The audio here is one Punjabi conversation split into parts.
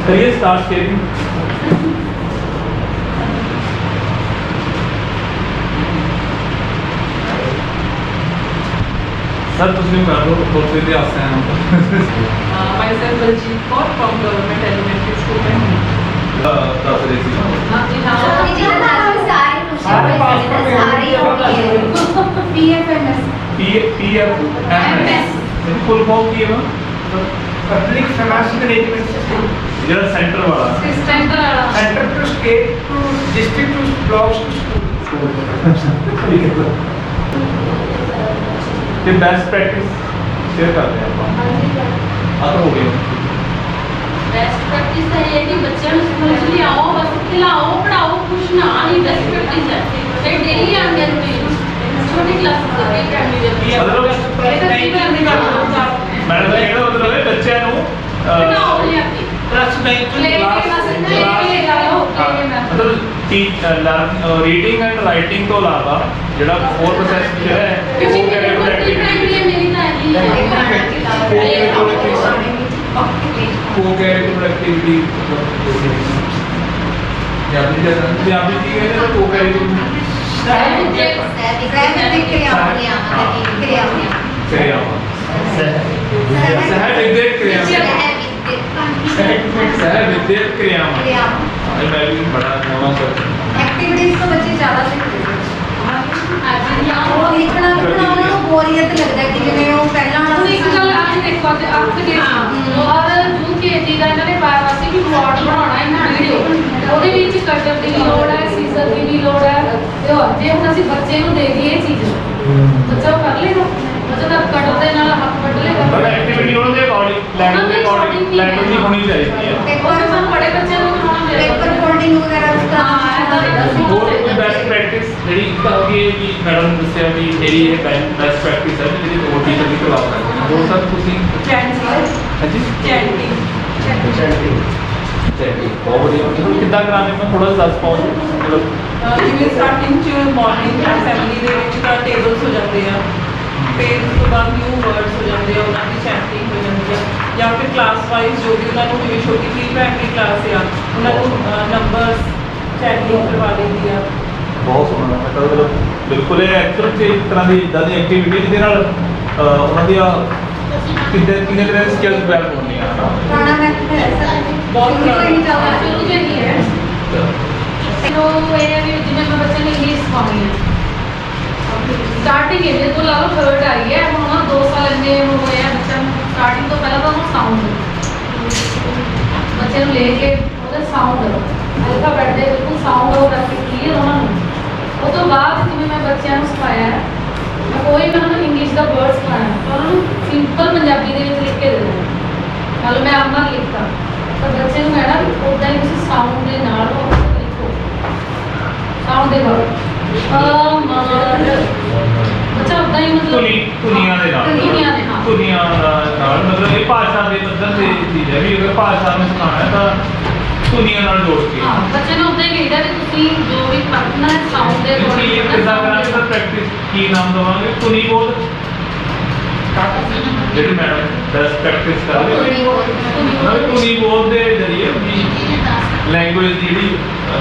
करिए स्टार्ट शेयरिंग। सर तुम कर दो बहुत इतिहास है Myself Baljeet Kaur from Government Elementary School में दस रही थी फुल फॉर्म की है पब्लिक फाइनेंशियल मैनेजमेंट सिस्टम जरा सेंटर वाला centre to state to district to blocks to school ये बेस्ट प्रैक्टिस शेयर करते हैं आप अब हो गया बेस्ट प्रैक्टिस है ये कि बच्चों को स्कूल से ले आओ बस खिलाओ पढ़ाओ कुछ ना ही बेस्ट प्रैक्टिस है फिर डेली आने रूटीन छोटी क्लास से प्राइमरी मैडम ने कहना मतलब है बच्चे ਨੂੰ पढ़ाओ ले आके प्लस 9 ले के जाओ मतलब रीडिंग एंड राइटिंग ਤੋਂ ਇਲਾਵਾ ਜਿਹੜਾ ਹੋਰ ਪ੍ਰੋਸੈਸ ਜਿਹੜਾ ਹੈ किसी ਉਹ के ਕਰੇ प्राइमरी मेरी को कैरिकुलर एक्टिविटी ਪੰਜਾਬੀ ਦੀ ਕਹਿੰਦੇ ਤਾਂ ਕੋ ਕੈਰਿकुलर क्रियावां सह विद्यक क्रियावां ये मैं भी बड़ा नवा सोच एक्टिविटीज तो बच्चे ज्यादा सीखते हैं और लिखना उन्होंने बोरियत लगता है कि जिन्हें वो पहला ਹੁਣ ਇੱਕ ਗੱਲ ਅੱਜ ਦੇਖੋ ਅੱਜ ਅੱਖ ਦੇ ਔਰ ਜੂ ਕੇਜੀ ਦਾ ਇਹਨਾਂ ਨੇ ਪਾਇਆ ਸੀ ਕਿ ਬੋਰਡ ਬਣਾਉਣਾ ਹੈ ਵੀਡੀਓ ਉਹਦੇ ਵਿੱਚ ਕਟਰ ਦੀ ਵੀ ਲੋੜ ਹੈ ਸੀਜ਼ਰ ਦੀ ਵੀ ਲੋੜ ਹੈ ਤੇ ਹੋਰ ਜੇ ਹੁਣ ਅਸੀਂ ਬੱਚੇ ਨੂੰ ਦੇ ਦਈਏ ਇਹ ਚੀਜ਼ ਬੱਚਾ ਉਹ ਕਰ ਲੇਗਾ ਬੱਚਾ ਤਾਂ ਕਟਰ ਦੇ ਨਾਲ ਹੱਥ ਵੱਢ ਲੇਗਾ ਪਰ ਐਕਟੀਵਿਟੀ ਉਹਨਾਂ ਦੇ ਅਕੋਰਡਿੰਗ ਲੈਂਗੁਏਜ ਦੀ ਹੋਣੀ ਚਾਹੀਦੀ ਹੈ ਉਹ ਤਾਂ ਸਾਨੂੰ ਬੜੇ ਬੱਚਿਆਂ ਨੂੰ ਕਰਾਉਣਾ पेपर ਪਏਗਾ फोल्डिंग वगैरह उसका ਹੋਰ ਕੋਈ ਬੈਸਟ ਪ੍ਰੈਕਟਿਸ ਜਿਹੜੀ ਅੱਗੇ ਵੀ ਮੈਡਮ ਨੇ ਦੱਸਿਆ ਵੀ ਮੇਰੀ ਇਹ ਬੈਸਟ ਪ੍ਰੈਕਟਿਸ ਹੈ ਜਿਹੜੀ ਦੋ ਟੀਚਰ ਦੀ ਕਰਵਾ ਸਕਦੇ ਨੇ ਹੋਰ ਸਰ ਤੁਸੀਂ ਹਾਂਜੀ ਚੈਕਿੰਗ ਬਹੁਤ ਵਧੀਆ ਮਤਲਬ ਕਿੱਦਾਂ ਕਰਾਉਂਦੇ ਮੈਂ ਥੋੜਾ ਦੱਸ ਪਾਉਂ ਮਤਲਬ ਜਿਵੇਂ ਸਟਾਰਟਿੰਗ ਚ ਮਾਰਨਿੰਗ ਅਸੈਂਬਲੀ ਦੇ ਵਿੱਚ ਤਾਂ ਟੇਬਲਸ ਹੋ ਜਾਂਦੇ ਆ ਫਿਰ ਉਸ ਤੋਂ ਬਾਅਦ ਨਿਊ ਵਰਡਸ ਹੋ ਜਾਂਦੇ ਆ ਉਹਨਾਂ ਦੀ ਚੈਂਟਿੰਗ ਹੋ ਜਾਂਦੀ ਆ ਜਾਂ ਫਿਰ ਕਲਾਸ ਵਾਈਜ਼ ਜੋ ਵੀ ਉਹਨਾਂ ਨੂੰ ਜਿਵੇਂ ਛੋਟੀ ਪ੍ਰੀ ਪ੍ਰਾਇਮਰੀ ਕਲਾਸ ਆ ਉਹਨਾਂ ਨੂੰ ਨੰਬਰਸ ਚੈਂਟਿੰਗ ਕਰਵਾ ਦਿੰਦੀ ਆ ਬਹੁਤ ਸੋਹਣਾ ਮਤਲਬ ਬਿਲਕੁਲ ਇਹ ਐਕਚੁਅਲ ਚ ਇੱਕ ਤਰ੍ਹਾਂ ਦੀ ਇਦਾਂ ਦੀ ਐਕਟੀਵਿਟੀ ਜਿਹਦੇ ਨਾਲ ਉਹਨਾਂ ਦੀਆਂ ਕਿੰਨੇ ਤਰ੍ਹਾਂ ਦੀ ਸਕਿੱਲਸ ਡਿਵੈਲਪ ਹੁੰਦੀਆਂ ਹਨ पुराना मेथड है सर बहुत पुराना। नहीं चल रहा ਸ਼ੁਰੂ ਤੋਂ ਹੀ ਹੈ ਇਹਨੂੰ ਇਹ ਵੀ ਜਿਵੇਂ ਮੈਂ ਬੱਚੇ ਨੂੰ ਇੰਗਲਿਸ਼ ਸਿਖਾਉਣੀ ਹੈ ਸਟਾਰਟਿੰਗ ਇਹਦੇ ਤੋਂ ਲਾ ਲਓ ਥਰਡ ਆਈ ਹੈ ਹੁਣ ਉਹਨਾਂ 2 ਸਾਲ ਇੰਨੇ ਹੋਏ ਆ ਬੱਚਾ ਨੂੰ ਸਟਾਰਟਿੰਗ ਤੋਂ ਪਹਿਲਾਂ ਤਾਂ ਉਹਨੂੰ ਸਾਊਂਡ ਬੱਚੇ ਨੂੰ ਲੈ ਕੇ ਉਹਦਾ ਸਾਊਂਡ ਅਲਫਾਬੈਟ ਦੇ ਬਿਲਕੁਲ ਸਾਊਂਡ ਉਹ ਕਰਕੇ ਕਲੀਅਰ ਉਹਨਾਂ ਨੂੰ ਉਹ ਤੋਂ ਬਾਅਦ ਜਿਵੇਂ ਮੈਂ ਬੱਚਿਆਂ ਨੂੰ ਸਿਖਾਇਆ ਹੈ ਮੈਂ ਕੋਈ ਮੈਂ ਉਹਨਾਂ ਨੂੰ ਇੰਗਲਿਸ਼ ਦਾ ਵਰਡ ਸਿਖਾਇਆ ਤਾਂ ਉਹਨਾਂ ਨੂੰ ਸਿੰਪਲ ਪੰਜਾਬੀ ਦੇ ਵਿੱਚ ਲਿਖ ਕੇ ਦੇ ਦੇਣਾ ਮਤਲਬ ਮੈਂ ਅਮਰ ਲਿਖਤਾ ਤਾਂ ਬੱਚੇ ਨੂੰ ਕਹਿਣਾ ਵੀ ਉੱਦਾਂ ਹੀ ਤੁਸੀਂ ਸਾਊਂਡ ਦੇ ਨਾਲ ਉਹ ਲਿਖੋ ਸਾਊਂਡ ਦੇ ਨਾਲ ਬੱਚਾ ਉੱਦਾਂ ਹੀ ਮਤਲਬ ਧੁਨੀਆਂ ਦੇ ਨਾਲ ਧੁਨੀਆਂ ਦੇ ਨਾਲ ਧੁਨੀਆਂ ਨਾਲ ਮਤਲਬ ਇਹ ਭਾਸ਼ਾ ਦੇ ਪੱਧਰ ਤੇ ਚੀਜ਼ ਹੈ ਵੀ ਅਗਰ ਭਾਸ਼ਾ ਨੂੰ ਸਿਖਾਉਣਾ ਹੈ ਤਾਂ ਧੁਨੀਆਂ ਨਾਲ ਜੋੜ ਕੇ ਹਾਂ ਬੱਚੇ ਨੂੰ ਉੱਦਾਂ ਹੀ ਕਹੀਦਾ ਵੀ ਤੁਸੀਂ ਜੋ ਵੀ ਪੜ੍ਹਨਾ ਹੈ ਸਾਊਂਡ ਦੇ ਤੁਸੀਂ ਇਹ ਕਿੱਦਾਂ ਕਰਾਂਗੇ ਤਾਂ ਪ੍ਰੈਕਟਿਸ ਕੀ ਨਾਮ ਦਵਾਂਗੇ ਧੁਨੀ ਬੋਧ ਜਿਹੜੀ ਮੈਡਮ ਬੈਸਟ ਪ੍ਰੈਕਟਿਸ ਕਰ ਰਹੀ ਹੈ ਧੁਨੀ ਬੋਧ ਦੇ ਜ਼ਰੀਏ ਵੀ ਲੈਂਗੁਏਜ ਦੀ ਜਿਹੜੀ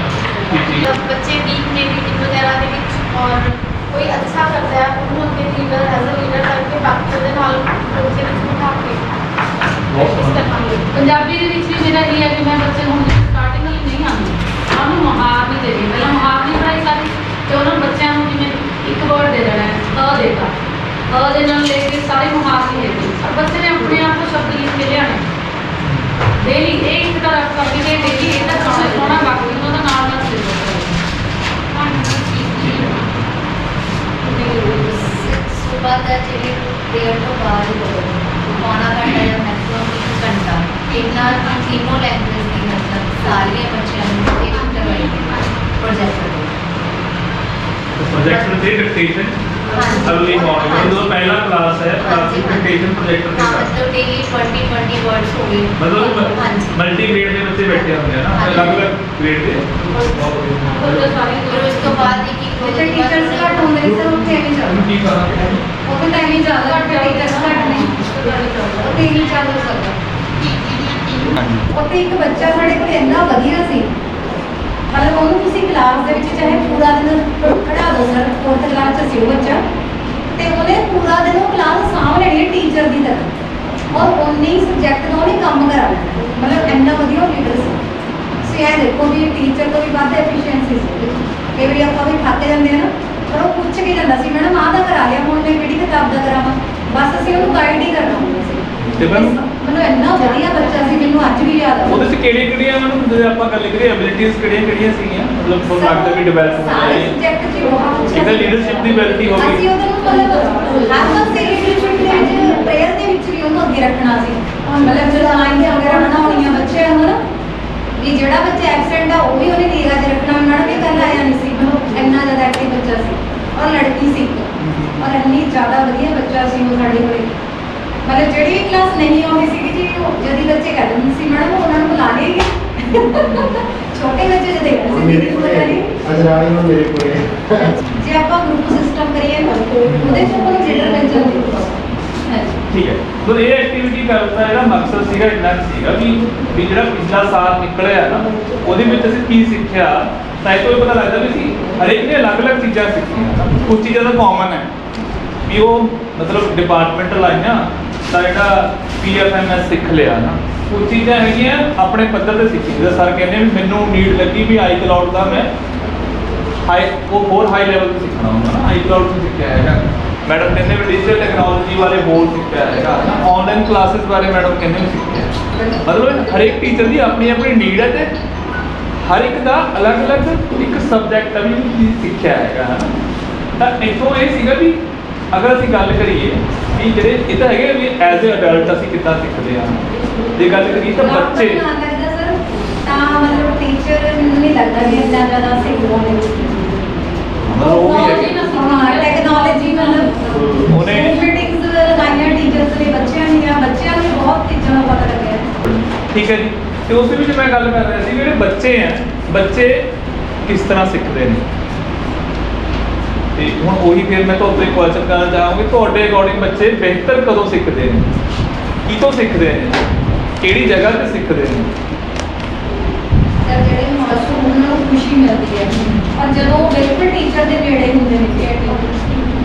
ਕੀਤੀ बच्चे वीक में मीटिंग वगैरह ਦੇ ਵਿੱਚ ਔਰ ਕੋਈ ਅੱਛਾ ਕਰਦਾ ਹੈ ਉਹਨੂੰ ਅੱਗੇ ਲੀਡਰ ਐਜ਼ ਅ ਲੀਡਰ ਕਰਕੇ ਬਾਕੀ ਦੇ ਨਾਲ ਬੱਚੇ ਨੂੰ ਬਿਠਾ ਕੇ ਪ੍ਰੈਕਟਿਸ ਕਰਵਾਉਂਗੇ ਪੰਜਾਬੀ ਦੇ ਵਿੱਚ ਵੀ ਮੇਰਾ ਇਹ ਹੈ ਕਿ ਮੈਂ ਬੱਚੇ ਨੂੰ ਸਟਾਰਟਿੰਗ ਨਾਲ ਨਹੀਂ ਆਉਂਦੀ ਉਹਨੂੰ ਮੁਹਾਵਰੇ ਦੇ ਦੇ ਪਹਿਲਾਂ ਮੁਹਾਵਰੇ ਪੜ੍ਹਾਈ ਸਾਰੀ ਤੇ ਉਹਨਾਂ ਬੱਚਿਆਂ ਨੂੰ ਜਿਵੇਂ ਇੱਕ ਵਰਡ ਦੇ ਦੇਣਾ ਹੈ ਅ ਦੇਤਾ ਅ ਦੇ ਨਾਲ ਲੈ ਕੇ ਸਾਰੇ ਮੁਹਾਵਰੇ ਦੇ ਦਿੱਤੇ ਔਰ ਬੱਚੇ ਨੇ ਆਪਣੇ ਆਪ ਤੋਂ ਸ਼ਬਦ ਲਿਖ ਕੇ ਲਿਆਣੇ ਡੇਲੀ ਇਹ ਇੱਕ ਤਰ੍ਹਾਂ ਕਰਕੇ ਡੇਲੀ ਇਹ ਤਾਂ ਸੋਣਾ ਬਾਕੀ ਉਹਦਾ ਨਾਲ ਨਾਲ ਸਿਰ ਸੁਬਹ ਦਾ ਜਿਹੜੇ ਪ੍ਰੇਅਰ ਤੋਂ ਬਾਅਦ ਪੌਣਾ ਘੰਟਾ ਜਾਂ ਮੈਕਸਿਮਮ 1 ਘੰਟਾ ਇਹਨਾਂ ਤਿੰਨੋਂ ਲੈਂਗੁਏਜ ਦੀ ਮਤਲਬ ਸਾਰੇ ਬੱਚਿਆਂ ਨੂੰ ਇੱਕ ਕਰਵਾਈ ਪ੍ਰੋਜੈਕਟ प्रोजेक्टर से डिक्टेशन अर्ली मॉर्निंग जो पहला क्लास है क्लास की डिक्टेशन प्रोजेक्टर के हाँ साथ मतलब डेली 20 वर्ड्स हो गए मतलब मल्टी ग्रेड में बच्चे बैठे होंगे ना अलग अलग ग्रेड के फिर उसके बाद एक जैसे टीचर्स का टोनरी से उठे नहीं चल उनकी कहा वो तो टाइम ही ज्यादा टीचर्स का नहीं वो तो नहीं चल सकता ਹਾਂਜੀ। ਉੱਥੇ ਇੱਕ ਬੱਚਾ ਸਾਡੇ ਕੋਲ ਇੰਨਾ ਵਧੀਆ ਸੀ, ਮਤਲਬ ਉਹਨੂੰ ਤੁਸੀਂ ਕਲਾਸ ਦੇ ਵਿੱਚ ਚਾਹੇ ਪੂਰਾ ਦਿਨ ਖੜਾ ਦੋ ਸਰ, 4th ਕਲਾਸ 'ਚ ਸੀ ਉਹ ਬੱਚਾ, ਤੇ ਉਹਨੇ ਪੂਰਾ ਦਿਨ ਉਹ ਕਲਾਸ ਸਾਂਭ ਲੈਣੀ ਟੀਚਰ ਦੀ ਤਰ੍ਹਾਂ, ਔਰ ਉਨੀ ਸਬਜੈਕਟ ਦਾ ਉਹਨੇ ਕੰਮ ਕਰਾ ਲੈਣਾ, ਮਤਲਬ ਇੰਨਾ ਵਧੀਆ ਲੀਡਰ ਸੀ। ਤੁਸੀਂ ਇਹ ਦੇਖੋ ਵੀ ਟੀਚਰ ਤੋਂ ਵੀ ਵੱਧ ਐਫੀਸ਼ੀਐਂਸੀ ਸੀ। ਕਈ ਵਾਰੀ ਆਪਾਂ ਵੀ ਥੱਕ ਜਾਂਦੇ ਆ ਨਾ, ਪਰ ਉਹ ਪੁੱਛ ਕੇ ਜਾਂਦਾ ਸੀ ਮੈਡਮ ਆਹ ਤਾਂ ਕਰਾ ਲਿਆ, ਹੁਣ ਮੈਂ ਕਿਹੜੀ ਕਿਤਾਬ ਦਾ ਕਰਾਵਾਂ, ਬਸ ਅਸੀਂ ਉਹਨੂੰ ਗਾਈਡ ਹੀ ਕਰਨਾ ਹੁੰਦਾ ਸੀ। ਤੇ ਮੈਮ ਮੈਨੂੰ ਇੰਨਾ ਵਧੀਆ ਬੱਚਾ ਸੀ, ਮੈਨੂੰ ਅੱਜ ਵੀ ਯਾਦ ਆ। ਉਹਦੇ ਚ ਕਿਹੜੀਆਂ ਮੈਮ ਜੇ ਆਪਾਂ ਗੱਲ ਕਰੀਏ ਐਬਿਲਿਟੀਜ਼ ਕਿਹੜੀਆਂ ਸੀਗੀਆਂ, ਮਤਲਬ ਤੁਹਾਨੂੰ ਲੱਗਦਾ ਵੀ ਡਿਵੈਲਪ ਹੋ ਸਾਰੇ ਗਈ subject 'ਚ ਬਹੁਤ ਅੱਛਾ ਇੱਕ ਸੀ। ਲੀਡਰਸ਼ਿਪ ਦੀ ability ਹੋ ਗਈ। ਅਸੀਂ ਉਹਦੇ ਨੂੰ ਮਤਲਬ ਹਰ ਵਕਤ ਲੀਡਰਸ਼ਿਪ ਦੇ ਵਿੱਚ ਪ੍ਰੇਅਰ ਦੇ ਵਿੱਚ ਵੀ ਉਹਨੂੰ ਅੱਗੇ ਰੱਖਣਾ ਸੀ। ਮਤਲਬ ਜਦੋਂ ਲਾਈਨਾਂ ਵਗੈਰਾ ਬਣਾਉਣੀਆਂ ਬੱਚਿਆਂ ਨੂੰ ਨਾ, ਵੀ ਜਿਹੜਾ ਬੱਚਾ ਐਬਸੈਂਟ ਆ ਉਹ ਵੀ ਉਹਨੇ ਲੀਗਾ 'ਚ ਰੱਖਣਾ। ਮੈਡਮ ਵੀ ਕੱਲ ਆਇਆ ਨਹੀਂ ਸੀ, ਮਤਲਬ ਇੰਨਾ ਜ਼ਿਆਦਾ ਐਕਟਿਵ ਬੱਚਾ ਸੀ, ਔਰ ਲੜਕੀ ਸੀ, ਔਰ ਇੰਨੀ ਜ਼ਿਆਦਾ ਵਧੀਆ ਬੱਚਾ ਸੀ ਉਹ ਸਾਡੇ ਕੋਲੇ। ਮਤਲਬ ਜਿਹੜੀ ਵੀ ਕਲਾਸ ਨਹੀਂ ਆਉਂਦੀ ਸੀਗੀ ਜੀ, ਉਹ ਜਦੀ ਬੱਚੇ ਕਹਿ ਦਿੰਦੇ ਸੀ ਮੈਡਮ ਉਹਨਾਂ ਨੂੰ ਬੁਲਾ ਲਈਏ। ਛੋਟੇ ਬੱਚੇ ਜਦੇ ਕਹਿੰਦੇ ਸੀ ਮੇਰੇ ਦੀਦੀ ਕੋਲੇ ਬੁਲਾ ਲਈਏ। ਅਜਰਾਣੀ ਨੂੰ ਮੇਰੇ ਕੋਲੇ ਜੇ ਆਪਾਂ ਗਰੁੱਪ ਸਿਸਟਮ ਕਰੀਏ ਨਾ, ਉਹਦੇ 'ਚ ਆਪਾਂ ਨੂੰ ਲੀਡਰ ਮਿਲ ਜਾਂਦੇ। ਹਾਂਜੀ। ਠੀਕ ਹੈ। ਸੋ ਇਹ ਐਕਟੀਵਿਟੀ ਕਰਨ ਦਾ ਜਿਹੜਾ ਮਕਸਦ ਸੀਗਾ ਇੰਨਾ ਕੁ ਸੀਗਾ ਵੀ ਜਿਹੜਾ ਪਿਛਲਾ ਸਾਲ ਨਿਕਲਿਆ ਨਾ, ਉਹਦੇ ਵਿੱਚ ਅਸੀਂ ਕੀ ਸਿੱਖਿਆ, ਤਾਂ ਇਹ ਤੋਂ ਇਹ ਪਤਾ ਲੱਗਦਾ ਵੀ ਅਸੀਂ ਹਰੇਕ ਨੇ ਅਲੱਗ-ਅਲੱਗ ਚੀਜ਼ਾਂ ਸਿੱਖੀਆਂ। ਕੁਝ ਚੀਜ਼ਾਂ ਤਾਂ ਕਾਮਨ ਹੈ ਵੀ ਉਹ ਮਤਲਬ ਡਿਪਾਰਟਮੈਂਟਲ ਆਈਆਂ, ਤਾਂ ਜਿਹੜਾ PFMS ਸਿੱਖ ਲਿਆ ਨਾ, ਕੁਝ ਚੀਜ਼ਾਂ ਹੈਗੀਆਂ ਆਪਣੇ ਪੱਧਰ ਤੇ ਸਿੱਖੀ। ਜਿਵੇਂ ਸਰ ਕਹਿੰਦੇ ਵੀ ਮੈਨੂੰ ਨੀਡ ਲੱਗੀ ਵੀ ਆਈ ਕਲਾਉਡ ਦਾ ਮੈਂ ਉਹ ਹੋਰ ਹਾਈ ਲੈਵਲ ਤੇ ਸਿੱਖਣਾ ਹੁੰਦਾ ਨਾ, ਆਈ ਕਲਾਉਡ ਤੋਂ ਸਿੱਖਿਆ ਹੈਗਾ। ਮੈਡਮ ਕਹਿੰਦੇ ਵੀ ਡਿਜੀਟਲ ਟੈਕਨੋਲੋਜੀ ਬਾਰੇ ਹੋਰ ਸਿੱਖਿਆ ਹੈਗਾ ਨਾ, ਆਨਲਾਈਨ ਕਲਾਸਿਸ ਬਾਰੇ ਮੈਡਮ ਕਹਿੰਦੇ ਵੀ ਸਿੱਖਿਆ। ਮਤਲਬ ਹਰੇਕ ਟੀਚਰ ਦੀ ਆਪਣੀ ਆਪਣੀ ਨੀਡ ਹੈ ਤੇ ਹਰ ਇੱਕ ਦਾ ਅਲੱਗ-ਅਲੱਗ ਇੱਕ ਸਬਜੈਕਟ ਆ ਵੀ ਕੀ ਸਿੱਖਿਆ ਹੈਗਾ ਹੈ ਨਾ। ਤਾਂ ਇੱਥੋਂ ਇਹ ਸੀਗਾ ਵੀ ਅਗਰ ਅਸੀਂ ਗੱਲ ਕਰੀਏ ਵੀ ਜਿਹੜੇ ਇਹ ਤਾਂ ਹੈਗੇ ਵੀ ਐਜ਼ ਅ ਅਡਲਟ ਅਸੀਂ ਕਿੱਦਾਂ ਸਿੱਖਦੇ ਹਾਂ, ਜੇ ਗੱਲ ਕਰੀਏ ਤਾਂ ਬੱਚੇ ਲੱਗਦਾ ਸਰ, ਤਾਂ ਮਤਲਬ ਟੀਚਰ ਮੈਨੂੰ ਨਹੀਂ ਲੱਗਦਾ ਵੀ ਇੰਨਾ ਜ਼ਿਆਦਾ ਸਿੱਖਦਾ ਹੋਵੇ। ਮਤਲਬ ਉਹ ਵੀ ਹੈ ਹਾਂ, ਟੈਕਨੋਲੋਜੀ ਮਤਲਬ ਉਹਨੇ ਮੀਟਿੰਗਸ ਲਗਾਈਆਂ ਟੀਚਰਸ ਨੇ ਬੱਚਿਆਂ ਦੀਆਂ, ਬੱਚਿਆਂ ਨੂੰ ਬਹੁਤ ਚੀਜ਼ਾਂ ਦਾ ਪਤਾ ਲੱਗਿਆ। ਠੀਕ ਹੈ ਜੀ। ਤੇ ਉਸ ਦੇ ਵਿੱਚ ਮੈਂ ਗੱਲ ਕਰ ਰਿਹਾ ਸੀ ਜਿਹੜੇ ਬੱਚੇ ਆ, ਬੱਚੇ ਕਿਸ ਤਰ੍ਹਾਂ ਸਿੱਖਦੇ ਨੇ, ਤੇ ਹੁਣ ਉਹੀ ਫਿਰ ਮੈਂ ਤੁਹਾਡੇ ਤੋਂ ਕੁਐਸਚਨ ਕਰਨਾ ਚਾਹਾਂਗੀ, ਤੁਹਾਡੇ ਅਕੋਰਡਿੰਗ ਬੱਚੇ ਬਿਹਤਰ ਕਦੋਂ ਸਿੱਖਦੇ ਨੇ, ਕਿਤੋਂ ਸਿੱਖਦੇ ਨੇ, ਕਿਹੜੀ ਜਗ੍ਹਾ ਤੇ ਸਿੱਖਦੇ ਨੇ? ਸਰ ਜਿਹੜੇ ਮਾਸਟਰ ਉਹਨਾਂ ਨੂੰ ਖੁਸ਼ੀ ਮਿਲਦੀ ਹੈ, ਔਰ ਜਦੋਂ ਉਹ ਬਿਲਕੁਲ ਟੀਚਰ ਦੇ ਨੇੜੇ ਹੁੰਦੇ ਨੇ,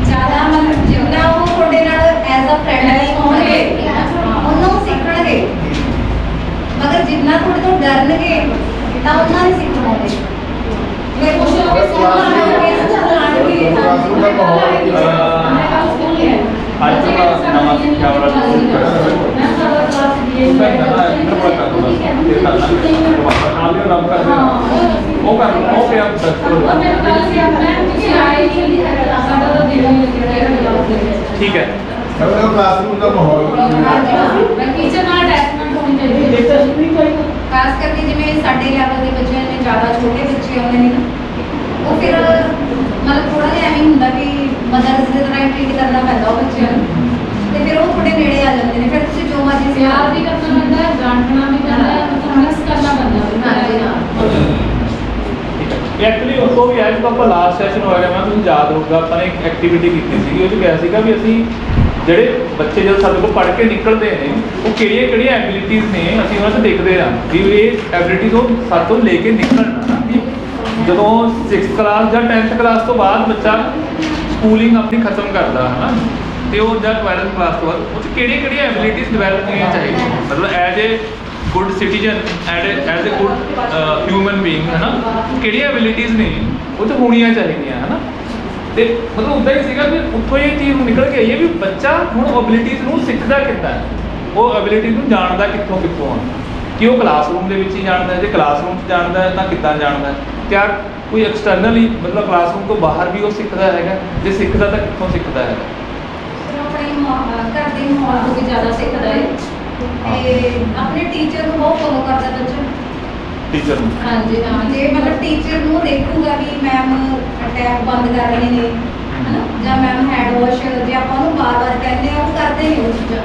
ਜ਼ਿਆਦਾ ਮਤਲਬ ਜਿੰਨਾ ਉਹ ਤੁਹਾਡੇ ਨਾਲ ਐਜ਼ ਅ ਫਰੈਂਡ ਹੋਣਗੇ ਉਹਨੂੰ ਸਿੱਖਣਗੇ, ਮਗਰ ਜਿੰਨਾ ਤੁਹਾਡੇ ਤੋਂ ਡਰਨਗੇ ਤਾਂ ਉਹਨਾਂ ਨੇ ਸਿੱਖ ਪਾਉਂਦੇ। ਮੈਂ ਖੁਸ਼ ਹੋ ਕੇ ਸੁਣਾਂਗੇ ਚਲਾਣਗੇ ਕਲਾਸਰੂਮ ਦਾ ਮਾਹੌਲ ਕਿਵੇਂ ਅੱਜ ਦਾ ਨਵਾਂ ਸਿੱਖਿਆ ਵਾਲਾ ਟੂਲ ਕਰ ਉਹ ਕਰ ਉਹ ਪਿਆ ਠੀਕ ਹੈ। ਮਤਲਬ ਕਲਾਸਰੂਮ ਦਾ ਮਾਹੌਲ ਟੀਚਰ ਨਾਲ ਅਟੈਚਮੈਂਟ ਹੋਣੀ ਚਾਹੀਦੀ ਹੈ। ਖਾਸ ਕਰਕੇ ਜਿਵੇਂ ਸਾਡੇ ਲੈਵਲ ਦੇ ਬੱਚੇ ਨੇ, ਜ਼ਿਆਦਾ ਛੋਟੇ ਬੱਚੇ ਆਉਂਦੇ ਨੇ ਨਾ, ਉਹ ਫਿਰ ਮਤਲਬ ਥੋੜਾ ਜਿਹਾ ਐਵੇਂ ਹੁੰਦਾ ਵੀ ਮਦਰਸ ਦੇ ਤਰ੍ਹਾਂ ਟ੍ਰੀਟ ਕਰਨਾ ਪੈਂਦਾ ਉਹ ਬੱਚਿਆਂ ਨੂੰ, ਤੇ ਫਿਰ ਉਹ ਤੁਹਾਡੇ ਨੇੜੇ ਆ ਜਾਂਦੇ ਨੇ। ਫਿਰ ਤੁਸੀਂ ਜੋ ਮਰਜ਼ੀ ਪਿਆਰ ਵੀ ਕਰਨਾ ਪੈਂਦਾ ਹੈ, ਡਾਂਟਣਾ ਵੀ ਪੈਂਦਾ ਹੈ, ਮਤਲਬ ਮਿਕਸ ਕਰਨਾ ਪੈਂਦਾ ਹੈ। ਹਾਂਜੀ ਹਾਂ। ਐਕਚੁਅਲੀ ਉਸ ਤੋਂ ਵੀ ਅੱਜ ਤੋਂ ਆਪਾਂ ਲਾਸਟ ਸੈਸ਼ਨ ਹੋਇਆ ਮੈਂ ਤੁਹਾਨੂੰ ਯਾਦ ਹੋਊਗਾ ਆਪਾਂ ਨੇ ਇੱਕ ਐਕਟੀਵਿਟੀ ਕੀਤੀ ਸੀਗੀ, ਉਹ 'ਚ ਕਿਹਾ ਸੀਗਾ ਵੀ ਅਸੀਂ ਜਿਹੜੇ ਬੱਚੇ ਜਦੋਂ ਸਾਡੇ ਕੋਲ ਪੜ੍ਹ ਕੇ ਨਿਕਲਦੇ ਨੇ ਉਹ ਕਿਹੜੀਆਂ ਐਬਿਲਿਟੀਜ਼ ਨੇ ਅਸੀਂ ਉਹਨਾਂ 'ਚ ਦੇਖਦੇ ਹਾਂ ਵੀ ਇਹ ਐਬਿਲਿਟੀਜ਼ ਉਹ ਸਾਡੇ ਤੋਂ ਲੈ ਕੇ ਨਿਕਲਣ। ਜਦੋਂ 6th ਕਲਾਸ ਜਾਂ 10th ਕਲਾਸ ਤੋਂ ਬਾਅਦ ਬੱਚਾ ਸਕੂਲਿੰਗ ਆਪਣੀ ਖਤਮ ਕਰਦਾ ਹੈ ਨਾ, ਤੇ ਉਹ ਜਾਂ 12th ਕਲਾਸ ਤੋਂ ਬਾਅਦ ਉਹ 'ਚ ਕਿਹੜੀਆਂ ਐਬਿਲਿਟੀਜ਼ ਡਿਵੈਲਪ ਹੋਣੀਆਂ ਚਾਹੀਦੀਆਂ, ਮਤਲਬ as a good citizen as a good human being ਹੈ ਨਾ, ਕਿਹੜੀਆਂ ਐਬਿਲਿਟੀਜ਼ ਨੇ ਉਹ 'ਚ ਹੋਣੀਆਂ ਚਾਹੀਦੀਆਂ ਹੈ ਨਾ। ਤੇ ਮਤਲਬ ਉੱਦਾਂ ਹੀ ਸੀਗਾ ਵੀ ਉੱਥੋਂ ਇਹ ਚੀਜ਼ ਨਿਕਲ ਕੇ ਆਈ ਹੈ ਵੀ ਬੱਚਾ ਹੁਣ ਐਬਿਲਿਟੀਜ਼ ਨੂੰ ਸਿੱਖਦਾ ਕਿੱਦਾਂ, ਉਹ ਐਬਿਲਿਟੀਜ਼ ਨੂੰ ਜਾਣਦਾ ਕਿੱਥੋਂ ਆ, ਕਿ ਉਹ ਕਲਾਸਰੂਮ ਦੇ ਵਿੱਚ ਹੀ ਜਾਣਦਾ, ਜੇ ਕਲਾਸਰੂਮ 'ਚ ਜਾਣਦਾ ਹੈ ਤਾਂ ਕਿੱਦਾਂ ਜਾਣਦਾ, ਕਿਆ ਕੋਈ ਐਕਸਟਰਨਲੀ ਮਤਲਬ ਕਲਾਸਰੂਮ ਤੋਂ ਬਾਹਰ ਵੀ ਉਹ ਸਿੱਖਦਾ ਹੈਗਾ, ਜੇ ਸਿੱਖਦਾ ਤਾਂ ਕਿੱਥੋਂ ਸਿੱਖਦਾ ਹੈ? ਆਪਣੇ ਘਰ ਦੇ ਮਾਹੌਲ ਤੋਂ ਵੀ ਜ਼ਿਆਦਾ ਸਿੱਖਦਾ ਹੈ, ਤੇ ਆਪਣੇ ਟੀਚਰ ਨੂੰ ਬਹੁਤ ਫੋਲੋ ਕਰਦਾ ਬੱਚਾ। ਟੀਚਰ ਨੂੰ ਹਾਂਜੀ ਹਾਂ, ਜੇ ਮਤਲਬ ਟੀਚਰ ਨੂੰ ਦੇਖੂਗਾ ਵੀ ਮੈਮ ਟੈਪ ਬੰਦ ਕਰ ਰਹੇ ਨੇ ਹਨਾ, ਜਾਂ ਮੈਮ ਹੈਂਡ ਵਾਸ਼, ਜੇ ਆਪਾਂ ਉਹਨੂੰ ਬਾਰ-ਬਾਰ ਕਹਿੰਦੇ ਆ ਉਹ ਕਰਦੇ ਨੇ ਉਹ ਚੀਜ਼ਾਂ।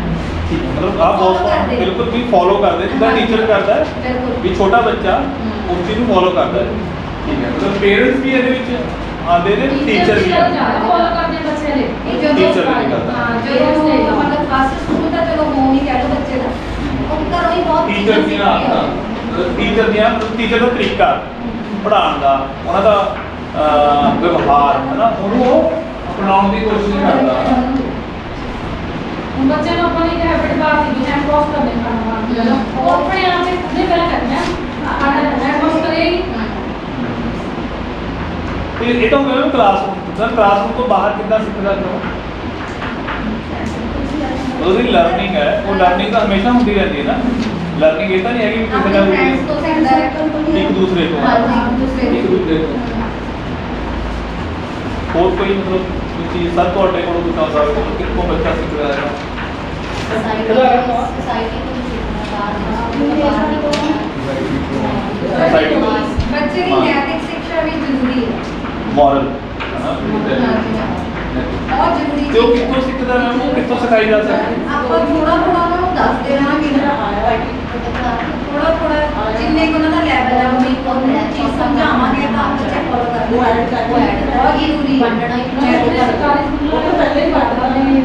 ਮਤਲਬ ਆਪ ਬਹੁਤ ਬਿਲਕੁਲ ਵੀ ਫੋਲੋ ਕਰਦੇ ਜਿੱਦਾਂ ਟੀਚਰ ਕਰਦਾ ਹੈ, ਬਿਲਕੁਲ ਵੀ ਛੋਟਾ ਬੱਚਾ ਉਸ ਚੀਜ਼ ਨੂੰ ਫੋਲੋ ਕਰਦਾ ਹੈ। ਠੀਕ ਹੈ, ਮਤਲਬ ਪੇਰੈਂਟਸ ਵੀ ਇਹਦੇ ਵਿੱਚ ਆਉਂਦੇ ਨੇ, ਟੀਚਰ ਵੀ ਫੋਲੋ ਕਰਦੇ ਆ ਬੱਚੇ ਦੇ। ਇਹ ਜਦੋਂ ਟੀਚਰ ਵੀ ਕਰਦਾ। ਹਾਂ, ਜਦੋਂ ਮਤਲਬ ਫਸਟ ਸਕੂਲ ਦਾ ਚਲੋ ਹੋਮ ਹੀ ਕਹਿ ਲਓ ਬੱਚੇ ਦਾ, ਉਹ ਘਰੋਂ ਹੀ ਬਹੁਤ ਟੀਚਰ ਦੀਆਂ ਆਦਤਾਂ, ਟੀਚਰ ਦਾ ਤਰੀਕਾ ਪੜ੍ਹਾਉਣ ਦਾ, ਉਹਨਾਂ ਦਾ ਵਿਵਹਾਰ ਹੈ ਨਾ, ਉਹਨੂੰ ਉਹ ਅਪਣਾਉਣ ਦੀ ਕੋਸ਼ਿਸ਼ ਕਰਦਾ ਹੈ। ਹੁਣ ਬੱਚੇ ਨੂੰ ਆਪਾਂ ਨੇ ਇੱਕ ਹੈਬਿਟ ਪਾ ਦਿੱਤੀ ਹੈ ਕ੍ਰੋਸ ਕਰਨੇ ਦਾ, ਉਹ ਆਪਣੇ ਆਪ ਹੀ ਖੁਦ ਹੀ ਪਹਿਲਾਂ ਕਰਨਾ ਹੈ ਕ੍ਰੋਸ ਕਰੇਗੀ। ਤੇ ਇਹ ਤਾਂ ਮੈਂ ਕਲਾਸਰੂਮ ਤੋਂ ਬਾਹਰ ਕਿੱਦਾਂ ਸਿੱਖਦਾ ਕਿਉਂ? ਉਹਦੀ ਲਰਨਿੰਗ ਹੈ, ਉਹ ਲਰਨਿੰਗ ਤਾਂ ਹਮੇਸ਼ਾ ਹੁੰਦੀ ਰਹਿੰਦੀ ਹੈ ਨਾ। ਲਰਨਿੰਗ ਇਹ ਤਾਂ ਨਹੀਂ ਹੈਗੀ ਵੀ ਕਿਸੇ ਨਾਲ ਫਰੈਂਡਸ ਤੋਂ ਸਿੱਖਦਾ ਇੱਕ ਦੂਸਰੇ ਤੋਂ ਇੱਕ ਦੂਸਰੇ ਤੋਂ ਹੋਰ ਕੋਈ ਮਤਲਬ ਕੋਈ ਚੀਜ਼ ਸਰ ਤੁਹਾਡੇ ਕੋਲੋਂ ਬਤਾ ਸਕਦੇ ਹੋ ਕਿੱਥੋਂ ਬੱਚਾ ਸਿੱਖਦਾ ਹੈ? सोसाइटी को भी सीखना सोसाइटी को। ਬੱਚੇ ਦੀ ਨੈਤਿਕ ਸਿੱਖਿਆ ਵੀ ਜ਼ਰੂਰੀ ਹੈ, ਮੋਰਲ ਬਹੁਤ ਜ਼ਰੂਰੀ ਤੇ ਉਹ ਚੀਜ਼ ਹੈ। ਕਿੱਥੋਂ ਸਿੱਖਦਾ ਹੈ? ਉਹ ਕਿੱਥੋਂ ਸਿਖਾਈ ਜਾ ਸਕਦੀ ਹੈ? ਆਪਾਂ ਥੋੜਾ ਥੋੜਾ ਉਹਨਾਂ ਨੂੰ ਦੱਸਦੇ ਰਹਾਂਗੇ ਥੋੜਾ ਜਿੰਨੇ ਕੁ ਉਹਨਾਂ ਦਾ ਲੈਵਲ ਹੈ ਉਹਨੂੰ ਚੀਜ਼ ਸਮਝਾਵਾਂਗੇ ਤਾਂ ਬੱਚੇ ਫੋਲੋ ਕਰਨਗੇ। ਬਹੁਤ ਜ਼ਰੂਰੀ ਹੈ ਵੰਡਣਾ ਹੀ ਸਰਕਾਰੀ ਸਕੂਲਾਂ ਤੋਂ ਪਹਿਲਾਂ ਹੀ ਪੜ੍ਹਦਾ ਨਹੀਂ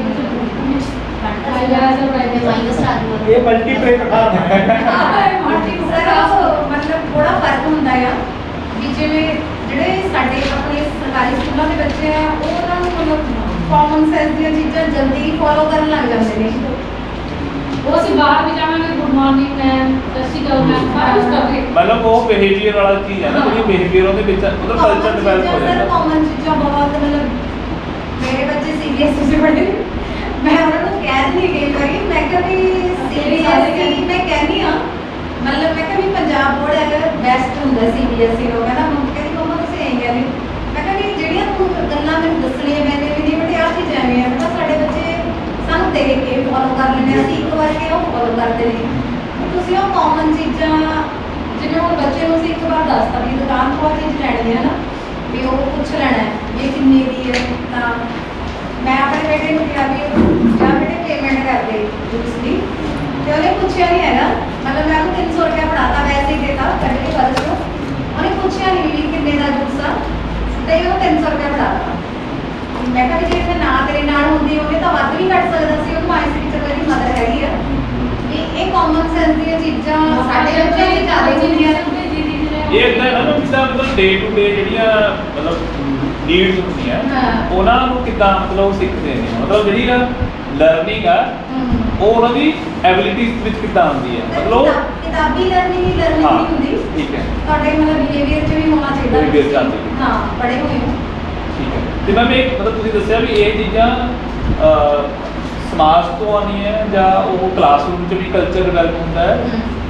ਇਹ ਮਲਟੀਪਲ ਕਥਾ ਹੈ। ਸਰ ਉਹ ਮਤਲਬ ਥੋੜਾ ਫਰਕ ਹੁੰਦਾ ਆ ਵੀ ਜਿਵੇਂ ਜਿਹੜੇ ਸਾਡੇ ਆਪਣੇ ਸਰਕਾਰੀ ਸਕੂਲਾਂ ਦੇ ਬੱਚੇ ਆ ਉਹ ਉਹਨਾਂ ਨੂੰ ਮਤਲਬ ਕਾਮਨ ਸੈਂਸ ਦੀਆਂ ਚੀਜ਼ਾਂ ਜਲਦੀ ਫੋਲੋ ਕਰਨ ਲੱਗ ਜਾਂਦੇ ਨੇ। ਉਹ ਅਸੀਂ ਬਾਹਰ ਵੀ ਜਾਵਾਂਗੇ ਗੁੱਡ ਮਾਰਨਿੰਗ ਮੈਮ, ਸਤਿ ਸ਼੍ਰੀ ਅਕਾਲ ਮੈਮ, ਸਾਰਾ ਕੁਝ ਕਰਾਂਗੇ। ਮਤਲਬ ਉਹ ਬਿਹੇਵੀਅਰ ਵਾਲਾ ਚੀਜ਼ ਹੈ ਨਾ, ਜਿਹੜੀ ਬਿਹੇਵੀਅਰ ਉਹਦੇ ਵਿੱਚ ਉਹਦਾ ਕਲਚਰ ਡਿਵੈਲਪ ਹੋ ਸਰ ਜਾਂਦਾ। ਕਾਮਨ ਚੀਜ਼ਾਂ ਬਹੁਤ ਮਤਲਬ ਮੇਰੇ ਬੱਚੇ ਸੀਬੀਐਸਈ ਸੇ ਪੜ੍ਹਦੇ ਨੇ। ਮੈਂ ਉਹਨਾਂ ਨੂੰ ਕਹਿ ਦਿੰਦੀ ਕਈ ਵਾਰੀ ਮੈਂ ਕਿਹਾ ਵੀ ਸੀਬੀਐਸਈ ਮੈਂ ਕਹਿੰਦੀ ਹਾਂ ਮਤਲਬ ਮੈਂ ਕਿਹਾ ਵੀ ਪੰਜਾਬ ਬੋਰਡ ਹੈ ਬੈਸਟ ਹੁੰਦਾ ਸੀਬੀਐਸਈ ਨੂੰ। ਕਹਿੰਦਾ ਕਹਿੰਦੀ ਮੰਮਾ ਤੁਸੀਂ ਐਂ ਕਹਿੰਦੇ ਹੋ। ਮੈਂ ਕਿਹਾ ਵੀ ਜਿਹੜੀਆਂ ਤੂੰ ਗੱਲਾਂ ਮੈਨੂੰ ਦੱਸਣੀਆਂ ਮੈंने ਵੀ ਨਹੀਂ ਬੇਟੇ ਆਹ ਚੀਜ਼ ਐਵੇਂ ਹੈ। ਮੈਂ ਕਿਹਾ ਸਾਡੇ ਬੱਚੇ ਸਾਨੂੰ ਦੇਖ ਕੇ ਫੋਲੋ ਕਰ ਲੈਂਦੇ, ਅਸੀਂ ਇੱਕ ਵਾਰ ਕੇ ਉਹ ਫੋਲੋ ਕਰਦੇ ਨੇ। ਤੁਸੀਂ ਉਹ ਕਾਮਨ ਚੀਜ਼ਾਂ ਜਿਵੇਂ ਹੁਣ ਬੱਚੇ ਨੂੰ ਅਸੀਂ ਇੱਕ ਵਾਰ ਦੱਸਤਾ ਵੀ ਦੁਕਾਨ ਤੋਂ ਆਹ ਚੀਜ਼ ਲੈਣੀ ਹੈ ਨਾ ਵੀ ਉਹ ਪੁੱਛ ਲੈਣਾ ਹੈ ਵੀ ਇਹ ਕਿੰਨੇ ਦੀ ਹੈ। ਤਾਂ ਮੈਂ ਆਪਣੇ ਬੇਟੇ ਨੂੰ ਕਿਹਾ ਵੀ ਜਾਂ ਬੇਟੇ ਪੇਮੈਂਟ ਕਰ ਦੇ ਜੂਸ ਦੀ, ਤੇ ਉਹਨੇ ਪੁੱਛਿਆ ਨਹੀਂ ਹੈਗਾ। ਮਤਲਬ ਮੈਂ ਉਹਨੂੰ 300 ਰੁਪਇਆ ਫੜਾਤਾ ਵੈਸੇ ਹੀ ਦੇਤਾ ਕੱਢ ਕੇ ਪਰਸ ਚੋਂ। ਉਹਨੇ ਪੁੱਛਿਆ ਨਹੀਂ ਵੀ ਕਿੰਨੇ ਦਾ ਜੂਸ ਆ ਤੇ ਉਹ 300 ਰੁਪਇਆ ਫੜਾਤਾ। ਮੈਂ ਕਿਹਾ ਵੀ ਜੇ ਮੈਂ ਨਾ ਤੇਰੇ ਨਾਲ ਹੁੰਦੀ ਉਹਨੇ ਤਾਂ ਵੱਧ ਵੀ ਕੱਢ ਸਕਦਾ ਸੀ। ਉਹਨੂੰ ਆਈ ਸੀ ਕਿ ਚਲੋ ਇਹਦੀ ਮਦਰ ਹੈਗੀ ਆ। ਇਹ ਕਾਮਨ ਸੈਂਸ ਦੀਆਂ ਚੀਜ਼ਾਂ ਸਾਡੇ ਬੱਚਿਆਂ ਦੀ ਜ਼ਿਆਦਾ ਹੁੰਦੀਆਂ ਨੇ। ਇਹ ਇਦਾਂ ਹੈ ਨਾ ਕਿਦਾਂ ਮਤਲਬ ਡੇ ਟੂ ਡੇ ਜਿਹੜੀਆਂ ਮਤਲਬ ਨੀਡਸ ਹੁੰਦੀਆਂ ਉਹਨਾਂ ਨੂੰ ਕਿੱਦਾਂ ਮਤਲਬ ਸਿੱਖਦੇ ਨੇ, ਮਤਲਬ ਜਿਹੜੀ ਆ ਲਰਨਿੰਗ ਆ ਉਹ ਉਹਨਾਂ ਦੀ ਐਬਿਲਿਟੀਜ਼ ਵਿੱਚ ਕਿੱਦਾਂ ਆਉਂਦੀ ਹੈ। ਮਤਲਬ ਕਿਤਾਬੀ ਲਰਨਿੰਗ ਨਹੀਂ ਹੁੰਦੀ। ਠੀਕ ਹੈ, ਤੁਹਾਡੇ ਮਤਲਬ ਬਿਹੇਵੀਅਰ 'ਚ ਵੀ ਹੋਣਾ ਚਾਹੀਦਾ। ਬਿਹੇਵੀਅਰ 'ਚ ਆਉਂਦੀ ਹੈ। ਹਾਂ ਪੜ੍ਹੇ ਹੋਏ ਹੋ। ਠੀਕ ਹੈ। ਤੇ ਮੈਮ ਇਹ ਮਤਲਬ ਤੁਸੀਂ ਦੱਸਿਆ ਵੀ ਇਹ ਚੀਜ਼ਾਂ ਸਮਾਜ ਤੋਂ ਆਉਂਦੀਆਂ ਹੈ ਜਾਂ ਉਹ ਕਲਾਸਰੂਮ 'ਚ ਵੀ ਕਲਚਰ ਡਿਵੈਲਪ ਹੁੰਦਾ ਹੈ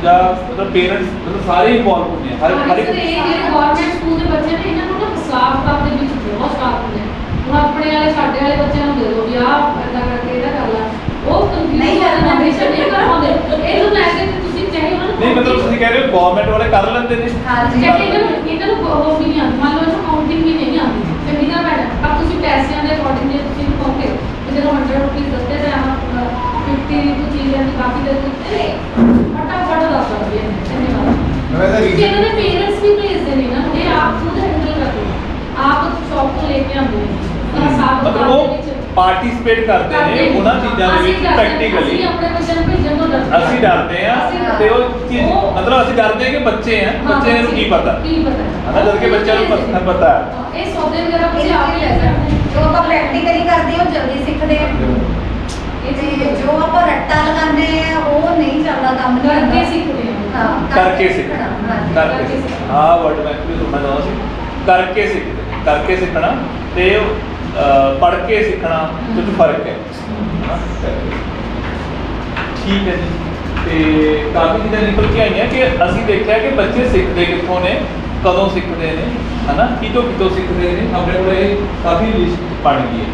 ਜਾਂ ਮਤਲਬ ਪੇਰੈਂਟਸ ਮਤਲਬ ਸਾਰੇ ਇਨਵੋਲਵ ਹੁੰਦੇ ਆ ਹਰ ਇੱਕ। ਇਹ ਜਿਹੜੇ ਗਵਰਨਮੈਂਟ ਸਕੂਲ ਦੇ ਬੱਚੇ ਨੇ ਇਹਨਾਂ ਨੂੰ ਨਾ ਸਾਫ਼ ਕਰਨ ਦੇ ਵਿੱਚ ਬਹੁਤ ਸਾਫ਼ ਹੁੰਦੇ ਆ। ਹੁਣ ਆਪਣੇ ਵਾਲੇ ਸਾਡੇ ਵਾਲੇ ਬੱਚਿਆਂ ਨੂੰ ਦੇ ਦਿਓ ਵੀ ਆਹ ਏਦਾਂ ਕਰਕੇ ਇਹਦਾ ਕਰ ਲਾ, ਉਹ ਕੰਫਿਊਜ਼ ਨਹੀਂ ਹੋ ਜਾਂਦੇ ਹਮੇਸ਼ਾ ਨਹੀਂ ਕਰ ਪਾਉਂਦੇ। ਇਹ ਨੂੰ ਲੈ ਕੇ ਤੁਸੀਂ ਚਾਹੇ ਉਹਨਾਂ ਨੂੰ ਨਹੀਂ ਮਤਲਬ ਤੁਸੀਂ ਕਹਿ ਰਹੇ ਹੋ ਗਵਰਨਮੈਂਟ ਵਾਲੇ ਕਰ ਲੈਂਦੇ ਨੇ। ਹਾਂਜੀ। ਚਾਹੇ ਇਹਨਾਂ ਨੂੰ ਉਹ ਵੀ ਨਹੀਂ ਆਉਂਦੀ, ਮੰਨ ਲਓ ਇਹਨੂੰ ਕਾਊਂਟਿੰਗ ਵੀ ਨਹੀਂ ਆਉਂਦੀ ਚੰਗੀ ਤਰ੍ਹਾਂ ਮੈਡਮ, ਪਰ ਤੁਸੀਂ ਪੈਸਿਆਂ ਦੇ ਅਕੋਰਡਿੰਗ ਜੇ ਤੁਸੀਂ ਕਹੋਗੇ ਕਿ ਜਦੋਂ 100 ਰੁਪਏ ਦਿੱਤੇ ਤਾਂ 50 ਕੁ ਚੀਜ਼ਾਂ ਦੀ ਬਾਕੀ ਦੇ ਦਿੱਤੇ ਫਟਾਫਟ ਦੱਸ ਸਕਦੇ ਨੇ। ਧੰਨਵਾਦ। ਮੈਂ ਤਾਂ ਕਿਉਂਕਿ ਇਹਨਾਂ ਦੇ ਪੇਰੈਂਟਸ ਵੀ ਭੇਜਦੇ ਨੇ ਨਾ, ਇਹ ਆਪ ਖੁਦ ਹੈਂਡਲ ਕਰਦੇ ਨੇ, ਆਪ ਸ਼ੌਪ ਤੋਂ ਲੈ ਕੇ ਆਉਂਦੇ ਨੇ ਸਾਰਾ ਸਾਫ ਮਤਲਬ ਉਹ ਪਾਰਟਿਸਿਪੇਟ ਕਰਦੇ ਨੇ ਉਹਨਾਂ ਚੀਜ਼ਾਂ ਦੇ ਵਿੱਚ ਪ੍ਰੈਕਟੀਕਲੀ। ਅਸੀਂ ਆਪਣੇ ਬੱਚਿਆਂ ਨੂੰ ਭੇਜਣ ਤੋਂ ਡਰਦੇ ਅਸੀਂ ਡਰਦੇ ਆ ਤੇ ਉਹ ਚੀਜ਼ ਮਤਲਬ ਅਸੀਂ ਡਰਦੇ ਆ ਕਿ ਬੱਚੇ ਆ, ਬੱਚੇ ਨੂੰ ਕੀ ਪਤਾ ਕੀ ਪਤਾ ਹਨਾ, ਜਦ ਕਿ ਬੱਚਿਆਂ ਨੂੰ ਪਤਾ ਹੈ। ਇਹ ਸੌਦੇ ਵਗੈਰਾ ਤੁਸੀਂ ਆਪ ਹੀ ਲੈ ਸਕਦੇ ਹੋ। ਜੋ ਆਪਾਂ ਪ੍ਰੈਕਟੀਕਲੀ ਕਰਦੇ ਹਾਂ ਉਹ ਜਲਦੀ ਸਿੱਖਦੇ ਆ। ਤੇ ਜੋ ਆਪਾਂ ਰੱਟਾ ਲਗਾਉਂਦੇ ਆ ਉਹ ਨਹੀਂ ਚੱਲਦਾ ਕੰਮ ਨਹੀਂ ਕਰਕੇ ਹੁੰਦਾ। ਸਿੱਖਦੇ ਹਾਂ। ਹਾਂ, ਕਰਕੇ ਸਿੱਖਣਾ ਹਾਂਜੀ, ਕਰਕੇ ਸਿੱਖਣਾ। ਆਹ ਵਰਡ ਮੈਂ ਵੀ ਸੁਣਨਾ ਚਾਹੁੰਦਾ ਸੀ, ਕਰਕੇ ਸਿੱਖਦੇ, ਕਰਕੇ ਸਿੱਖਣਾ ਤੇ ਪੜ੍ਹ ਕੇ ਸਿੱਖਣਾ ਕੁਝ ਫਰਕ ਹੈ ਹਨਾ। ਠੀਕ ਹੈ ਜੀ। ਤੇ ਕਾਫੀ ਚੀਜ਼ਾਂ ਨਿਕਲ ਕੇ ਆਈਆਂ ਕਿ ਅਸੀਂ ਦੇਖਿਆ ਕਿ ਬੱਚੇ ਸਿੱਖਦੇ ਕਿੱਥੋਂ ਨੇ, ਕਦੋਂ ਸਿੱਖਦੇ ਨੇ ਹਨਾ, ਕਿਤੋਂ ਸਿੱਖਦੇ ਨੇ। ਆਪਣੇ ਕੋਲ ਇਹ ਕਾਫੀ ਲਿਸਟ ਬਣ ਗਈ ਹੈ।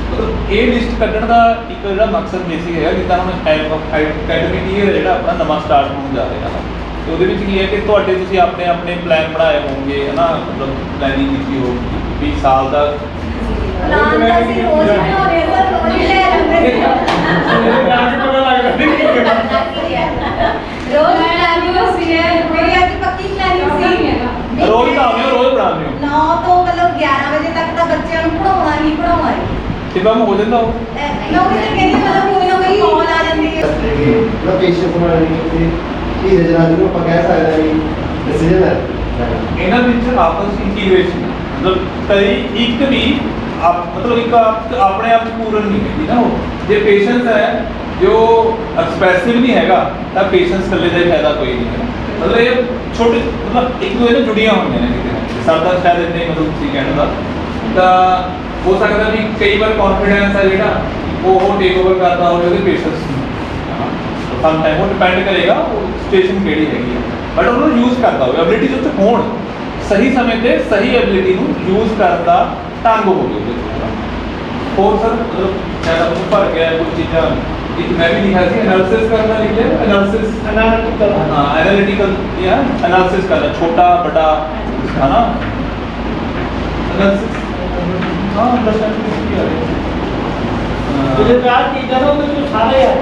ਮਤਲਬ ਇਹ ਲਿਸਟ ਕੱਢਣ ਦਾ ਇੱਕ ਜਿਹੜਾ ਮਕਸਦ ਬੇਸਿਕ ਹੈਗਾ, ਜਿੱਦਾਂ ਹੁਣ ਅਕੈਡਮਿਕ ਈਅਰ ਜਿਹੜਾ ਆਪਣਾ ਨਵਾਂ ਸਟਾਰਟ ਹੋਣ ਜਾ ਰਿਹਾ ਹੈ, ਤੇ ਉਹਦੇ ਵਿੱਚ ਕੀ ਹੈ ਕਿ ਤੁਹਾਡੇ ਤੁਸੀਂ ਆਪਣੇ ਪਲਾਨ ਬਣਾਏ ਹੋਣਗੇ ਹਨਾ, ਮਤਲਬ ਪਲੈਨਿੰਗ ਕੀਤੀ ਹੋਊਗੀ ਵੀ ਸਾਲ ਦਾ ਪਲਾਨ ਤਾਂ ਅਸੀਂ ਰੋਜ਼ ਬਣਾਉਂਦੇ ਆ ਸਰ, ਰੋਜ਼ ਹੀ ਲੈ ਜਾਂਦੇ ਆ। ਰੋਜ਼ ਪਲਾਨਿੰਗ ਹੁੰਦੀ ਹੈ। ਮੇਰੀ ਅੱਜ ਪੱਕੀ ਪਲਾਨਿੰਗ ਸੀ। ਰੋਜ਼ ਤਾਂ ਆਉਂਦੇ ਹੋ, ਰੋਜ਼ ਬਣਾਉਂਦੇ ਹੋ 9 ਤੋਂ ਮਤਲਬ 11 ਵਜੇ ਤੱਕ ਤਾਂ ਬੱਚਿਆਂ ਨੂੰ ਪੜਾਉਣਾ ਹੀ ਪੜਾਉਣਾ ਹੈ। ਤੇ ਮੈਮ ਹੋ ਜਾਂਦਾ ਉਹ ਮੈਂ ਉਹ ਕਹਿੰਦੀ ਮਤਲਬ ਕੋਈ ਨਾ ਕੋਈ ਕਾਲ ਆ ਜਾਂਦੀ ਹੈ। ਨਾ ਪੇਸ਼ੈਂਸ ਨਾਲ ਇਹ ਰਜਨਾ ਜਿਹਨੂੰ ਆਪਾਂ ਕਹਿ ਸਕਦੇ ਹਾਂ ਵੀ ਡਿਸੀਜਨ ਹੈ ਇਹਨਾਂ ਵਿੱਚ ਆਪਸ ਇੰਟੀਗ੍ਰੇਸ਼ਨ ਮਤਲਬ ਕਈ ਇੱਕ ਵੀ ਮਤਲਬ ਇੱਕ ਆਪਣੇ ਆਪ 'ਚ ਪੂਰਨ ਨਹੀਂ ਹੈਗੀ ਨਾ ਉਹ ਜੇ ਪੇਸ਼ੈਂਸ ਹੈ ਜੋ ਐਕਸਪ੍ਰੈਸਿਵ ਨਹੀਂ ਹੈਗਾ ਤਾਂ ਪੇਸ਼ੈਂਸ ਇਕੱਲੇ ਦਾ ਹੀ ਫਾਇਦਾ ਕੋਈ ਨਹੀਂ ਹੈ ਮਤਲਬ ਇਹ ਛੋਟੇ ਮਤਲਬ ਇੱਕ ਦੂਜੇ ਨਾਲ ਜੁੜੀਆਂ ਹੋਈਆਂ ਨੇ ਕਿਤੇ ਨਾ ਕਿਤੇ ਸਭ ਦਾ ਸ਼ਾਇਦ ਇੱਦਾਂ ਹੀ ਮਤਲਬ ਤੁਸੀਂ ਕਹਿਣ ਦਾ ਤਾਂ ਹੋ ਸਕਦਾ ਵੀ ਕਈ ਵਾਰ ਕੌਨਫੀਡੈਂਸ ਹੈ ਜਿਹੜਾ ਉਹ ਟੇਕ ਓਵਰ ਕਰਦਾ ਹੋਵੇ ਉਹਦੇ ਪੇਸ਼ੈਂਸ ਨੂੰ ਸਮ ਟਾਈਮ ਉਹ ਡਿਪੈਂਡ ਕਰੇਗਾ ਉਹ ਸਿਚੁਏਸ਼ਨ ਕਿਹੜੀ ਹੈਗੀ ਹੈ ਬਟ ਉਹਨੂੰ ਯੂਜ਼ ਕਰਦਾ ਹੋਵੇ ਐਬਿਲਿਟੀਜ਼ ਉੱਤੇ ਹੋਣ ਸਹੀ ਸਮੇਂ ਤੇ ਸਹੀ ਐਬਿਲਿਟੀ ਨੂੰ ਯੂਜ਼ ਕਰਨ ਦਾ ਢੰਗ ਹੋਵੇ ਉਹਦੇ ਕੋਲ ਹੋਰ ਸਰ ਮਤਲਬ ਮੈਂ ਤਾਂ ਭਰ ਗਿਆ ਕੁਝ ਚੀਜ਼ਾਂ ਇੱਕ ਮੈਂ ਵੀ ਲਿਖਿਆ ਸੀ ਐਨਾਲਿਸਿਸ ਕਰਨਾ ਲਿਖਿਆ ਐਨਾਲਿਸਿਸ ਐਨਾਲਿਟਿਕਲ ਜਾਂ ਐਨਾਲਿਸਿਸ ਕਰਨਾ ਛੋਟਾ ਵੱਡਾ ਹੈ ਨਾ ਐਨਾਲਿਸਿਸ ਹਾਂ ਅੰਡਰਸਟੈਂਡਿੰਗ ਕੀ ਆ ਜਿਹੜੇ ਚਾਰ ਚੀਜ਼ਾਂ ਨੇ ਉਹਦੇ ਵਿੱਚ ਸਾਰੇ ਆ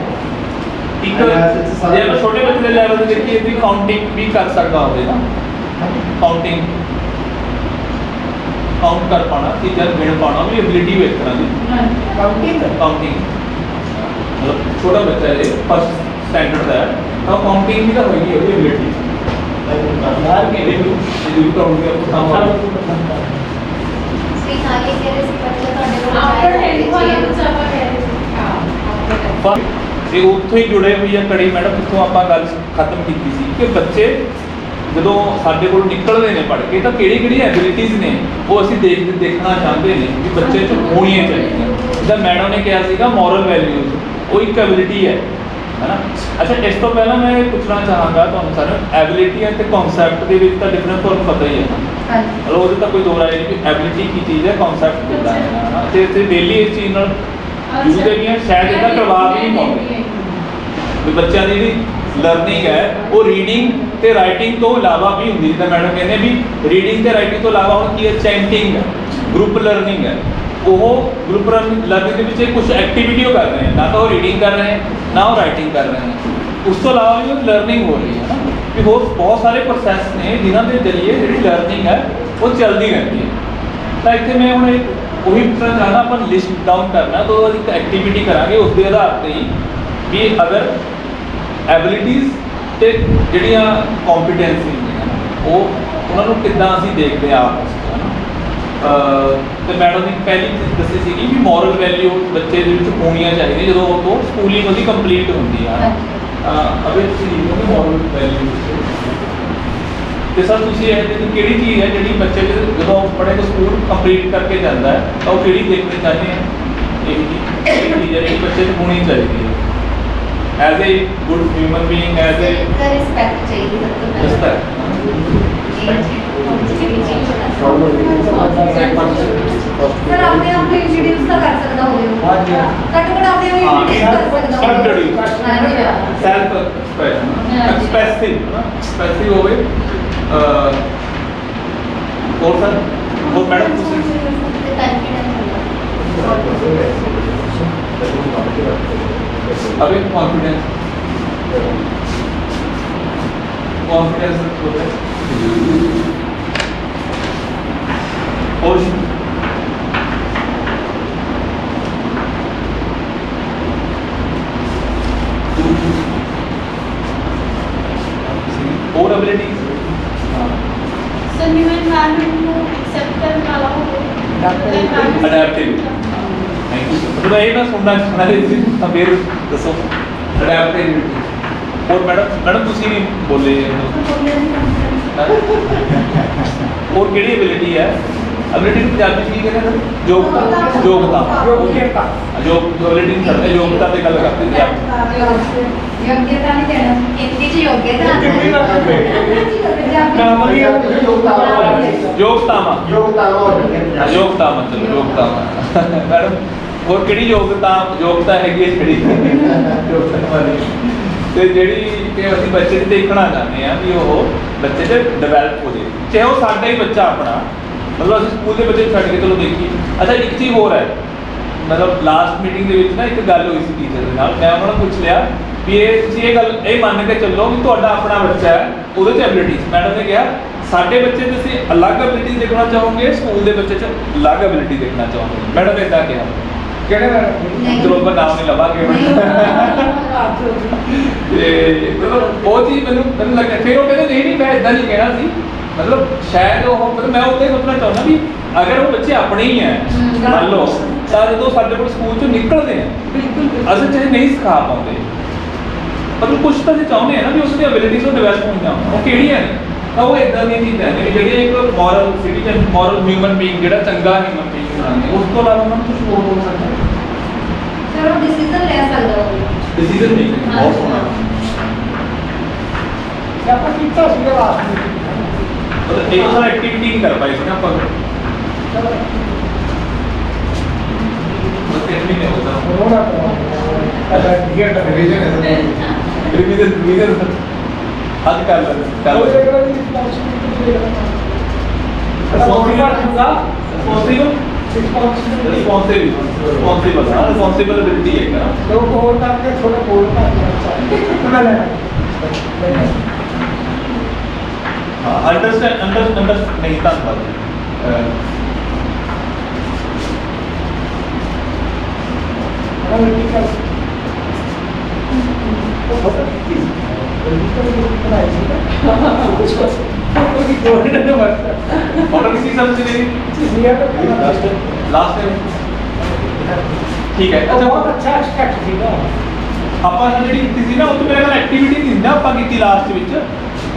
ਇੱਕ ਜੇ ਆਪਾਂ ਛੋਟੇ ਬੱਚੇ ਦੇ ਲੈਵਲ ਤੇ ਦੇਖੀਏ ਵੀ ਕਾਊਂਟਿੰਗ ਵੀ ਕਰ ਸਕਦਾ ਹੋਵੇ ਨਾ ਕਾਊਂਟਿੰਗ ਕਾਊਂਟ ਕਰ ਪਾਣਾ ਚੀਜ਼ਾਂ ਗਿਣ ਪਾਣਾ ਵੀ ਐਬਿਲਿਟੀ ਵੇਖ ਤਰ੍ਹਾਂ ਦੀ ਕਾਊਂਟਿੰਗ ਮਤਲਬ ਛੋਟਾ ਬੱਚਾ ਹੈ ਫਸਟ ਸਟੈਂਡਰਡ ਦਾ ਹੈ ਤਾਂ ਕਾਊਂਟਿੰਗ ਵੀ ਤਾਂ ਹੋਏਗੀ ਉਹਦੀ ਐਬਿਲਿਟੀ ਯਾਰ ਕੇ ਵੀ ਕਾਊਂਟ ਕਰ ਪਾਣਾ ਸਹੀ ਹਾਲੇ ਕਹਿ ਰਹੇ ਸੀ ਬੱਚਾ ਤੁਹਾਡੇ ਕੋਲ ਆਫਟਰ 10 ਵਾਲਾ ਬੱਚਾ ਆਪਾਂ ਕਹਿ ਰਹੇ ਸੀ ਹਾਂ ਤੇ ਉੱਥੋਂ ਹੀ ਜੁੜੇ ਹੋਈ ਆ ਕੜੀ ਮੈਡਮ ਜਿੱਥੋਂ ਆਪਾਂ ਗੱਲ ਖਤਮ ਕੀਤੀ ਸੀ ਕਿ ਬੱਚੇ ਜਦੋਂ ਸਾਡੇ ਕੋਲ ਨਿਕਲਦੇ ਨੇ ਪੜ੍ਹ ਕੇ ਤਾਂ ਕਿਹੜੀ ਐਬਿਲਿਟੀਜ਼ ਨੇ ਉਹ ਅਸੀਂ ਦੇਖਣਾ ਚਾਹੁੰਦੇ ਨੇ ਵੀ ਬੱਚੇ 'ਚ ਹੋਣੀਆਂ ਚਾਹੀਦੀਆਂ ਜਿੱਦਾਂ ਮੈਡਮ ਨੇ ਕਿਹਾ ਸੀਗਾ ਮੋਰਲ ਵੈਲਿਊਜ਼ ਉਹ ਇੱਕ ਐਬਿਲਿਟੀ ਹੈ ਨਾ ਅੱਛਾ ਇਸ ਤੋਂ ਪਹਿਲਾਂ ਮੈਂ ਇਹ ਪੁੱਛਣਾ ਚਾਹਾਂਗਾ ਤੁਹਾਨੂੰ ਸਾਰਿਆਂ ਐਬਿਲਿਟੀ ਅਤੇ ਕਨਸੈਪਟ ਦੇ ਵਿੱਚ ਤਾਂ ਡਿਫਰੈਂਸ ਤੁਹਾਨੂੰ ਪਤਾ ਹੀ ਹੈ ਨਾ ਹਾਂਜੀ ਉਹਦੇ ਤਾਂ ਕੋਈ ਦੋ ਰਾਏ ਨਹੀਂ ਕਿ ਐਬਿਲਿਟੀ ਕੀ ਚੀਜ਼ ਹੈ ਕਨਸੈਪਟ ਕਿੱਦਾਂ ਹੈ ਨਾ ਤੇ ਡੇਲੀ ਇਸ ਚੀਜ਼ ਨਾਲ ਯੂਜ਼ ਹੈਗੀਆਂ ਸ਼ਾਇਦ ਇਹਦਾ ਪ੍ਰਭਾਵ ਵੀ ਨਹੀਂ ਪਾਉਂਦੇ ਵੀ ਬੱਚਿਆਂ ਦੀ ਜਿਹੜੀ ਲਰਨਿੰਗ ਹੈ ਉਹ ਰੀਡਿੰਗ ਤੇ ਰਾਈਟਿੰਗ ਤੋਂ ਇਲਾਵਾ ਵੀ ਹੁੰਦੀ ਜਿੱਦਾਂ ਮੈਡਮ ਕਹਿੰਦੇ ਵੀ ਰੀਡਿੰਗ ਤੇ ਰਾਈਟਿੰਗ ਤੋਂ ਇਲਾਵਾ ਹੁਣ ਕੀ ਹੈ ਚੈਂਟਿੰਗ ਹੈ ਗਰੁੱਪ ਲਰਨਿੰਗ ਹੈ ਉਹ ਗਰੁੱਪ ਲਰਨਿੰਗ ਦੇ ਵਿੱਚ ਕੁਝ ਐਕਟੀਵਿਟੀ ਉਹ ਕਰ ਰਹੇ ਹਨ ਨਾ ਤਾਂ ਉਹ ਰੀਡਿੰਗ ਕਰ ਰਹੇ ਹਨ ਨਾ ਉਹ ਰਾਈਟਿੰਗ ਕਰ ਰਹੇ ਹਨ ਉਸ ਤੋਂ ਇਲਾਵਾ ਵੀ ਉਹ ਲਰਨਿੰਗ ਹੋ ਰਹੀ ਹੈ ਨਾ ਵੀ ਹੋਰ ਬਹੁਤ ਸਾਰੇ ਪ੍ਰੋਸੈਸ ਨੇ ਜਿਨ੍ਹਾਂ ਦੇ ਜ਼ਰੀਏ ਜਿਹੜੀ ਲਰਨਿੰਗ ਹੈ ਉਹ ਚੱਲਦੀ ਰਹਿੰਦੀ ਹੈ ਤਾਂ ਇੱਥੇ ਮੈਂ ਹੁਣ ਉਹੀ ਪੁੱਛਣਾ ਚਾਹੁੰਦਾ ਆਪਾਂ ਲਿਸਟ ਡਾਊਨ ਕਰਨਾ ਤਾਂ ਇੱਕ ਐਕਟੀਵਿਟੀ ਕਰਾਂਗੇ ਉਸ ਦੇ ਆਧਾਰ ਤੇ ਹੀ ਵੀ ਅਗਰ ਐਬਿਲਿਟੀਜ਼ ਤੇ ਜਿਹੜੀਆਂ ਕੰਪੀਟੈਂਸੀ ਨੇ ਉਹ ਉਹਨਾਂ ਨੂੰ ਕਿੱਦਾਂ ਅਸੀਂ ਦੇਖਦੇ ਆ ਆਪਸ ਵਿੱਚ ਤੇ ਮੈਡਮ ਨੇ ਪਹਿਲੀ ਚੀਜ਼ ਦੱਸੀ ਸੀਗੀ ਵੀ ਮੋਰਲ ਵੈਲਿਊ ਬੱਚੇ ਦੇ ਵਿੱਚ ਹੋਣੀਆਂ ਚਾਹੀਦੀਆਂ ਜਦੋਂ ਉਹ ਤੋਂ ਸਕੂਲਿੰਗ ਉਹਦੀ ਕੰਪਲੀਟ ਹੁੰਦੀ ਆ ਅਬੇ ਤੁਸੀਂ ਲਿਖੋਗੇ ਮੋਰਲ ਵੈਲਿਊ ਤੇ ਸਰ ਤੁਸੀਂ ਇਹ ਦੇਖੋ ਕਿਹੜੀ ਚੀਜ਼ ਹੈ ਜਿਹੜੀ ਬੱਚੇ ਜਦੋਂ ਪੜ੍ਹੇ ਤੋਂ ਸਕੂਲ ਕੰਪਲੀਟ ਕਰਕੇ ਜਾਂਦਾ ਹੈ ਤਾਂ ਉਹ ਕਿਹੜੀ ਦੇਖਣੀ ਚਾਹੀਦੀ ਹੈ ਇਹ ਚੀਜ਼ ਹੈ ਜਿਹੜੀ ਬੱਚੇ ਨੂੰ ਹੋਣੀ ਚਾਹੀਦੀ ਹੈ as a good human being as a respect ਚਾਹੀਦੀ ਸਭ ਤੋਂ ਪਹਿਲਾਂ respect ਸਰ ਆਪਣੇ ਆਪ ਨੂੰ ਇੰਟਰੋਡਿਊਸ ਤਾਂ ਕਰ ਸਕਦਾ ਹੋਵੇ ਹਾਂਜੀ ਘੱਟ ਘੱਟ ਆਪਣੇ ਆਪ ਨੂੰ ਇੰਟਰੋਡਿਊਸ ਕਰ ਸਕਦਾ ਹੋਵੇ ਹਾਂਜੀ self expression expressive ਹੋਵੇ ਹੋਰ ਸਰ ਹੋਰ ਮੈਡਮ ਤੁਸੀਂ अभी कॉन्फिडेंस होता है और और एबिलिटी सर न्यू एनवायरनमेंट को एक्सेप्ट करने वाला हो अडैप्टिव मतलब ये ना सुनना तो फिर दसो अडैप्टिविटी और मैडम ਤੁਸੀਂ ਨਹੀਂ ਬੋਲੇ और ਕਿਹੜੀ ਐਬਿਲਿਟੀ ਹੈ ਐਬਿਲਿਟੀ ਨੂੰ ਪੰਜਾਬੀ ਕੀ ਕਹਿੰਦੇ ਨੇ ਯੋਗਤਾ ਯੋਗਤਾ ਐਬਿਲਿਟੀ ਨੂੰ ਕਰਦੇ ਯੋਗਤਾ ਤੇ ਗੱਲ ਕਰਦੇ ਸੀ ਆਪ ਯੋਗਤਾ ਨਹੀਂ ਕਹਿਣਾ ਹਿੰਦੀ ਚ ਯੋਗਤਾ ਯੋਗਤਾਵਾਂ ਚਲੋ ਯੋਗਤਾਵਾਂ ਮੈਡਮ ਹੋਰ ਕਿਹੜੀ ਯੋਗਤਾ ਹੈਗੀ ਹੈ ਜਿਹੜੀ ਤੇ ਜਿਹੜੀ ਕਿ ਅਸੀਂ ਬੱਚੇ ਨੂੰ ਦੇਖਣਾ ਚਾਹੁੰਦੇ ਆ ਵੀ ਉਹ ਬੱਚੇ 'ਚ ਡਿਵੈਲਪ ਹੋ ਜਾਏ ਚਾਹੇ ਉਹ ਸਾਡਾ ਹੀ ਬੱਚਾ ਆਪਣਾ ਮਤਲਬ ਅਸੀਂ ਸਕੂਲ ਦੇ ਬੱਚੇ ਛੱਡ ਕੇ ਚਲੋ ਦੇਖੀਏ ਅੱਛਾ ਇੱਕ ਚੀਜ਼ ਹੋਰ ਹੈ ਮਤਲਬ ਲਾਸਟ ਮੀਟਿੰਗ ਦੇ ਵਿੱਚ ਨਾ ਇੱਕ ਗੱਲ ਹੋਈ ਸੀ ਟੀਚਰ ਦੇ ਨਾਲ ਮੈਂ ਉਹਨਾਂ ਨੂੰ ਪੁੱਛ ਲਿਆ ਵੀ ਇਹ ਤੁਸੀਂ ਇਹ ਗੱਲ ਇਹ ਮੰਨ ਕੇ ਚੱਲੋ ਵੀ ਤੁਹਾਡਾ ਆਪਣਾ ਬੱਚਾ ਹੈ ਉਹਦੇ 'ਚ ਐਬਿਲਿਟੀਜ਼ ਮੈਡਮ ਨੇ ਕਿਹਾ ਸਾਡੇ ਬੱਚੇ 'ਚ ਤੁਸੀਂ ਅਲੱਗ ਐਬਿਲਿਟੀ ਦੇਖਣਾ ਚਾਹੋਗੇ ਸਕੂਲ ਦੇ ਬੱਚੇ 'ਚ ਅਲੱਗ ਐਬਿਲਿਟੀ ਦੇਖਣਾ ਚਾਹੋਗੇ ਮੈਡਮ ਨੇ ਇੱਦਾਂ ਕਿਹਾ ਕਿਹੜੇ ਚਲੋ ਆਪਾਂ ਨਾਮ ਨਹੀਂ ਲਵਾਂਗੇ ਤੇ ਮਤਲਬ ਉਹ ਚੀਜ਼ ਮੈਨੂੰ ਲੱਗਿਆ। ਫਿਰ ਉਹ ਕਹਿੰਦੇ ਨਹੀਂ ਮੈਂ ਇਦਾਂ ਨਹੀਂ ਕਹਿਣਾ ਸੀ, ਮਤਲਬ ਸ਼ਾਇਦ ਉਹ ਮਤਲਬ ਮੈਂ ਉੱਤੇ ਸੋਚਣਾ ਚਾਹੁੰਦਾ ਵੀ ਅਗਰ ਉਹ ਬੱਚੇ ਆਪਣੇ ਹੀ ਹੈ ਮੰਨ ਲਓ, ਤਾਂ ਜਦੋਂ ਸਾਡੇ ਕੋਲ ਸਕੂਲ ਚੋਂ ਨਿਕਲਦੇ ਆ ਬਿਲਕੁਲ ਅਸੀਂ ਚਾਹੇ ਨਹੀਂ ਸਿਖਾ ਪਾਉਂਦੇ, ਮਤਲਬ ਕੁਛ ਤਾਂ ਅਸੀਂ ਚਾਹੁੰਦੇ ਆ ਨਾ ਵੀ ਉਸ ਦੀ ਐਬਿਲਿਟੀਜ਼ ਨੂੰ ਡਿਵੈਲਪ ਹੋਣ ਜਾਣ। ਉਹ ਕਿਹੜੀਆਂ ਨੇ? ਤਾਂ ਉਹ ਇਦਾਂ ਦੀਆਂ ਚੀਜ਼ਾਂ ਨੇ ਜਿਹੜੀਆਂ ਇੱਕ moral citizen, moral human being, ਜਿਹੜਾ ਚੰਗਾ ਹਿਊਮਨ ਬੀਇੰਗ ਬਣਾਉਂਦੇ। ਉਸ ਤੋਂ ਇਲਾਵਾ ਉਹਨਾਂ ਨੂੰ ਕੁਝ ਹੋਰ ਹੋ ਸਕਦਾ, ਚਲੋ ਡਿਸੀਜਨ ਲੈ ਸਕਦਾ ਉਹ। ਡਿਸੀਜਨ ਮੇਕਿੰਗ ਬਹੁਤ ਸੋਹਣਾ। ਕਿ ਆਪਾਂ ਕੀਤਾ ਸੀਗਾ ਲਾਸਟ ਵਿੱਚ। ਮਤਲਬ ਇੱਕ ਸਾਰਾ ਐਕਟੀਵਿਟੀ ਨਹੀਂ ਕਰ ਪਾਈ ਸੀ ਨਾ ਆਪਾਂ, ਚਲੋ ਬਸ ਇਹ ਨਹੀਂ ਹੋਦਾ। ਹੋਣਾ ਤਾਂ ਟਿਕਟ ਰਿਵੀਜ਼ਨ ਅੱਜ ਕਰ ਲੈ ਚੱਲ ਉਹ ਜਿਹੜਾ ਵੀ ਰਿਸਪੌਂਸਿਬਿਲਿਟੀ ਦੇ ਰਿਸਪੌਂਸਿਬਿਲਿਟੀ ਹੈ ਲੋਕ ਹੋਰ ਕਰਕੇ ਥੋੜਾ ਬੋਲ ਕਰਨਾ ਅੰਡਰਸਟੈਂਡ ਨਹੀਂ ਧੰਨਵਾਦ ਪੋਲੀਟੀਕਲ ऑर्डर किसी सब से लेंगे लास्ट टाइम ठीक है। अच्छा ਬਹੁਤ ਅੱਛਾ ਸਟੈਪ ਸੀਗਾ। ਆਪਾਂ ਜਿਹੜੀ ਕੀਤੀ ਸੀ ਨਾ ਉਹ ਤੋਂ ਮੇਰੇ ਨਾਲ ਐਕਟੀਵਿਟੀ ਨਹੀਂ ਨਾ ਆਪਾਂ ਕੀਤੀ ਲਾਸਟ ਵਿੱਚ,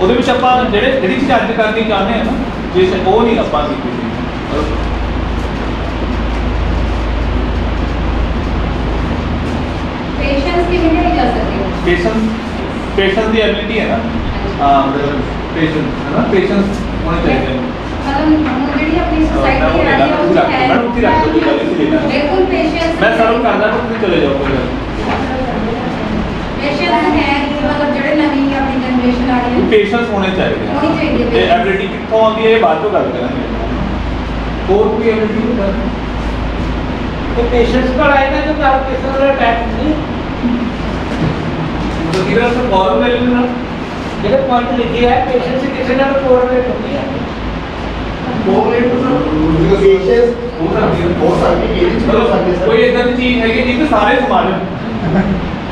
ਉਹਦੇ ਵਿੱਚ ਆਪਾਂ ਜਿਹੜੀ ਚੀਜ਼ ਅੱਜ ਕਰਨੀ ਚਾਹੁੰਦੇ ਆ ਨਾ ਜੇ ਉਹ ਨਹੀਂ ਆਪਾਂ ਕੀਤੀ ਸੀ। ਪੇਸ਼ੈਂਸ ਕਿਵੇਂ ਨਹੀਂ ਜਾ ਸਕਦੇ? पेशेंस ਦੀ ਐਬਿਲਿਟੀ ਹੈ ਨਾ, पेशेंस है ना, पेशेंस होना चाहिए। मतलब हम ਜਿਹੜੀ ਆਪਣੀ ਸੋਸਾਇਟੀ ਹੈ ਆ ਉਹ ਹੈ मैडम उसी रख दो इसी लेना ਬਿਲकुल ਪੇਸ਼ੈਂਸ मैं सर्व करना तो तुम चले जाओ कोई ਪੇਸ਼ੈਂਸ ਹੈ ਕਿ ਮਤਲਬ ਜਿਹੜੇ ਨਵੀਂ ਆਪਣੀ ਜਨਰੇਸ਼ਨ ਆ ਰਹੀ ਹੈ पेशेंस होने चाहिए ਹੋਣੀ ਚਾਹੀਦੀ ਹੈ ਤੇ ਐਬਿਲਿਟੀ ਕਿੱਥੋਂ ਆਉਂਦੀ ਹੈ ਇਹ ਬਾਅਦ ਚੋਂ ਗੱਲ ਕਰਾਂਗੇ। ਹੋਰ ਕੋਈ ਐਬਿਲਿਟੀ ਨਹੀਂ ਤੇ ਪੇਸ਼ੈਂਸ ਪਰ ਆਏਗਾ ਜੋ ਕਰ ਕਿਸੇ ਨਾਲ ਅਟੈਕ ਨਹੀਂ। तो किधर से फॉर्म ले लेना ਜਿਹੜੇ ਪੁਆਇੰਟ ਲਿਖੇ ਹੈ ਪੇਸ਼ੈਂਸ ਕਿਸੇ ਨਾਲ ਕੋਰਿਲੇਟ ਹੁੰਦੀ ਹੈ। कोई इधर की चीज है कि जिसे सारे संभालन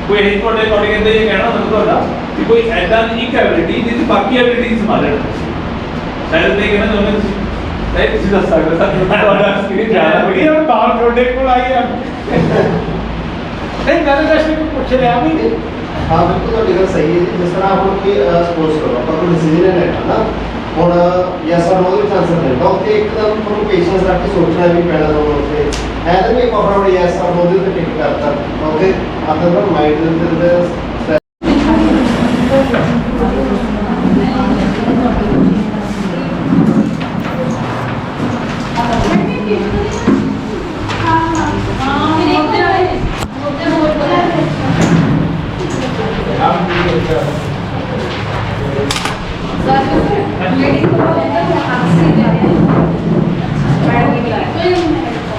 कोई यही ਤੁਹਾਡੇ ਅਕੋਰਡਿੰਗ ਕਹਿੰਦੇ ਇਹ ਕਹਿਣਾ ਮੈਨੂੰ ਤੁਹਾਡਾ ਕਿ ਕੋਈ ਐਦਾਂ ਦੀ ਇੱਕ ਐਬਿਲਿਟੀ ਜਿਸ ਬਾਕੀ ਐਬਿਲਿਟੀ ਸੰਭਾਲਣ ਸ਼ਾਇਦ ਇਹ ਕਹਿਣਾ ਚਾਹੁੰਦੇ ਤੁਸੀਂ ਨਹੀਂ ਤੁਸੀਂ ਦੱਸ ਸਕਦੇ ਸਾਨੂੰ ਤੁਹਾਡਾ ਐਕਸਪੀਰੀਅੰਸ ਜ਼ਿਆਦਾ ਬੜੀ ਹੁਣ ਬਾਹਰ ਤੁਹਾਡੇ ਕੋਲ ਆਈ ਆ ਨਹੀਂ ਮੈਂ ਤਾਂ ਸਿਰਫ ਪੁੱਛ ਰਿਹਾ ਵੀ हाँ बिल्कुल ਤੁਹਾਡੀ ਗੱਲ ਸਹੀ ਹੈ ਜੀ। ਜਿਸ ਤਰ੍ਹਾਂ ਆਪਾਂ ਕੋਈ ਸਪੋਜ਼ ਕਰੋ ਆਪਾਂ ਕੋਈ ਡਿਸੀਜਨ ਲੈਣਾ ਨਾ, ਹੁਣ ਯੈਸ ਔਰ ਨੋ ਦੇ ਵਿੱਚ ਆਨਸਰ ਦੇਣਾ, ਉੱਥੇ ਇੱਕਦਮ ਤੁਹਾਨੂੰ ਪੇਸ਼ੈਂਸ ਰੱਖ ਕੇ ਸੋਚਣਾ ਵੀ ਪੈਣਾ ਤੁਹਾਨੂੰ ਉੱਥੇ ਹੈ ਤਾਂ ਨਹੀਂ ਆਪਣਾ ਯੈਸ ਔਰ ਨੋ ਦੇ ਉੱਤੇ ਟਿਕ ਕਰਤਾ ਉੱਥੇ ਆਪਣਾ ਮਾਈਂਡ ਦੇ ਅੰਦਰ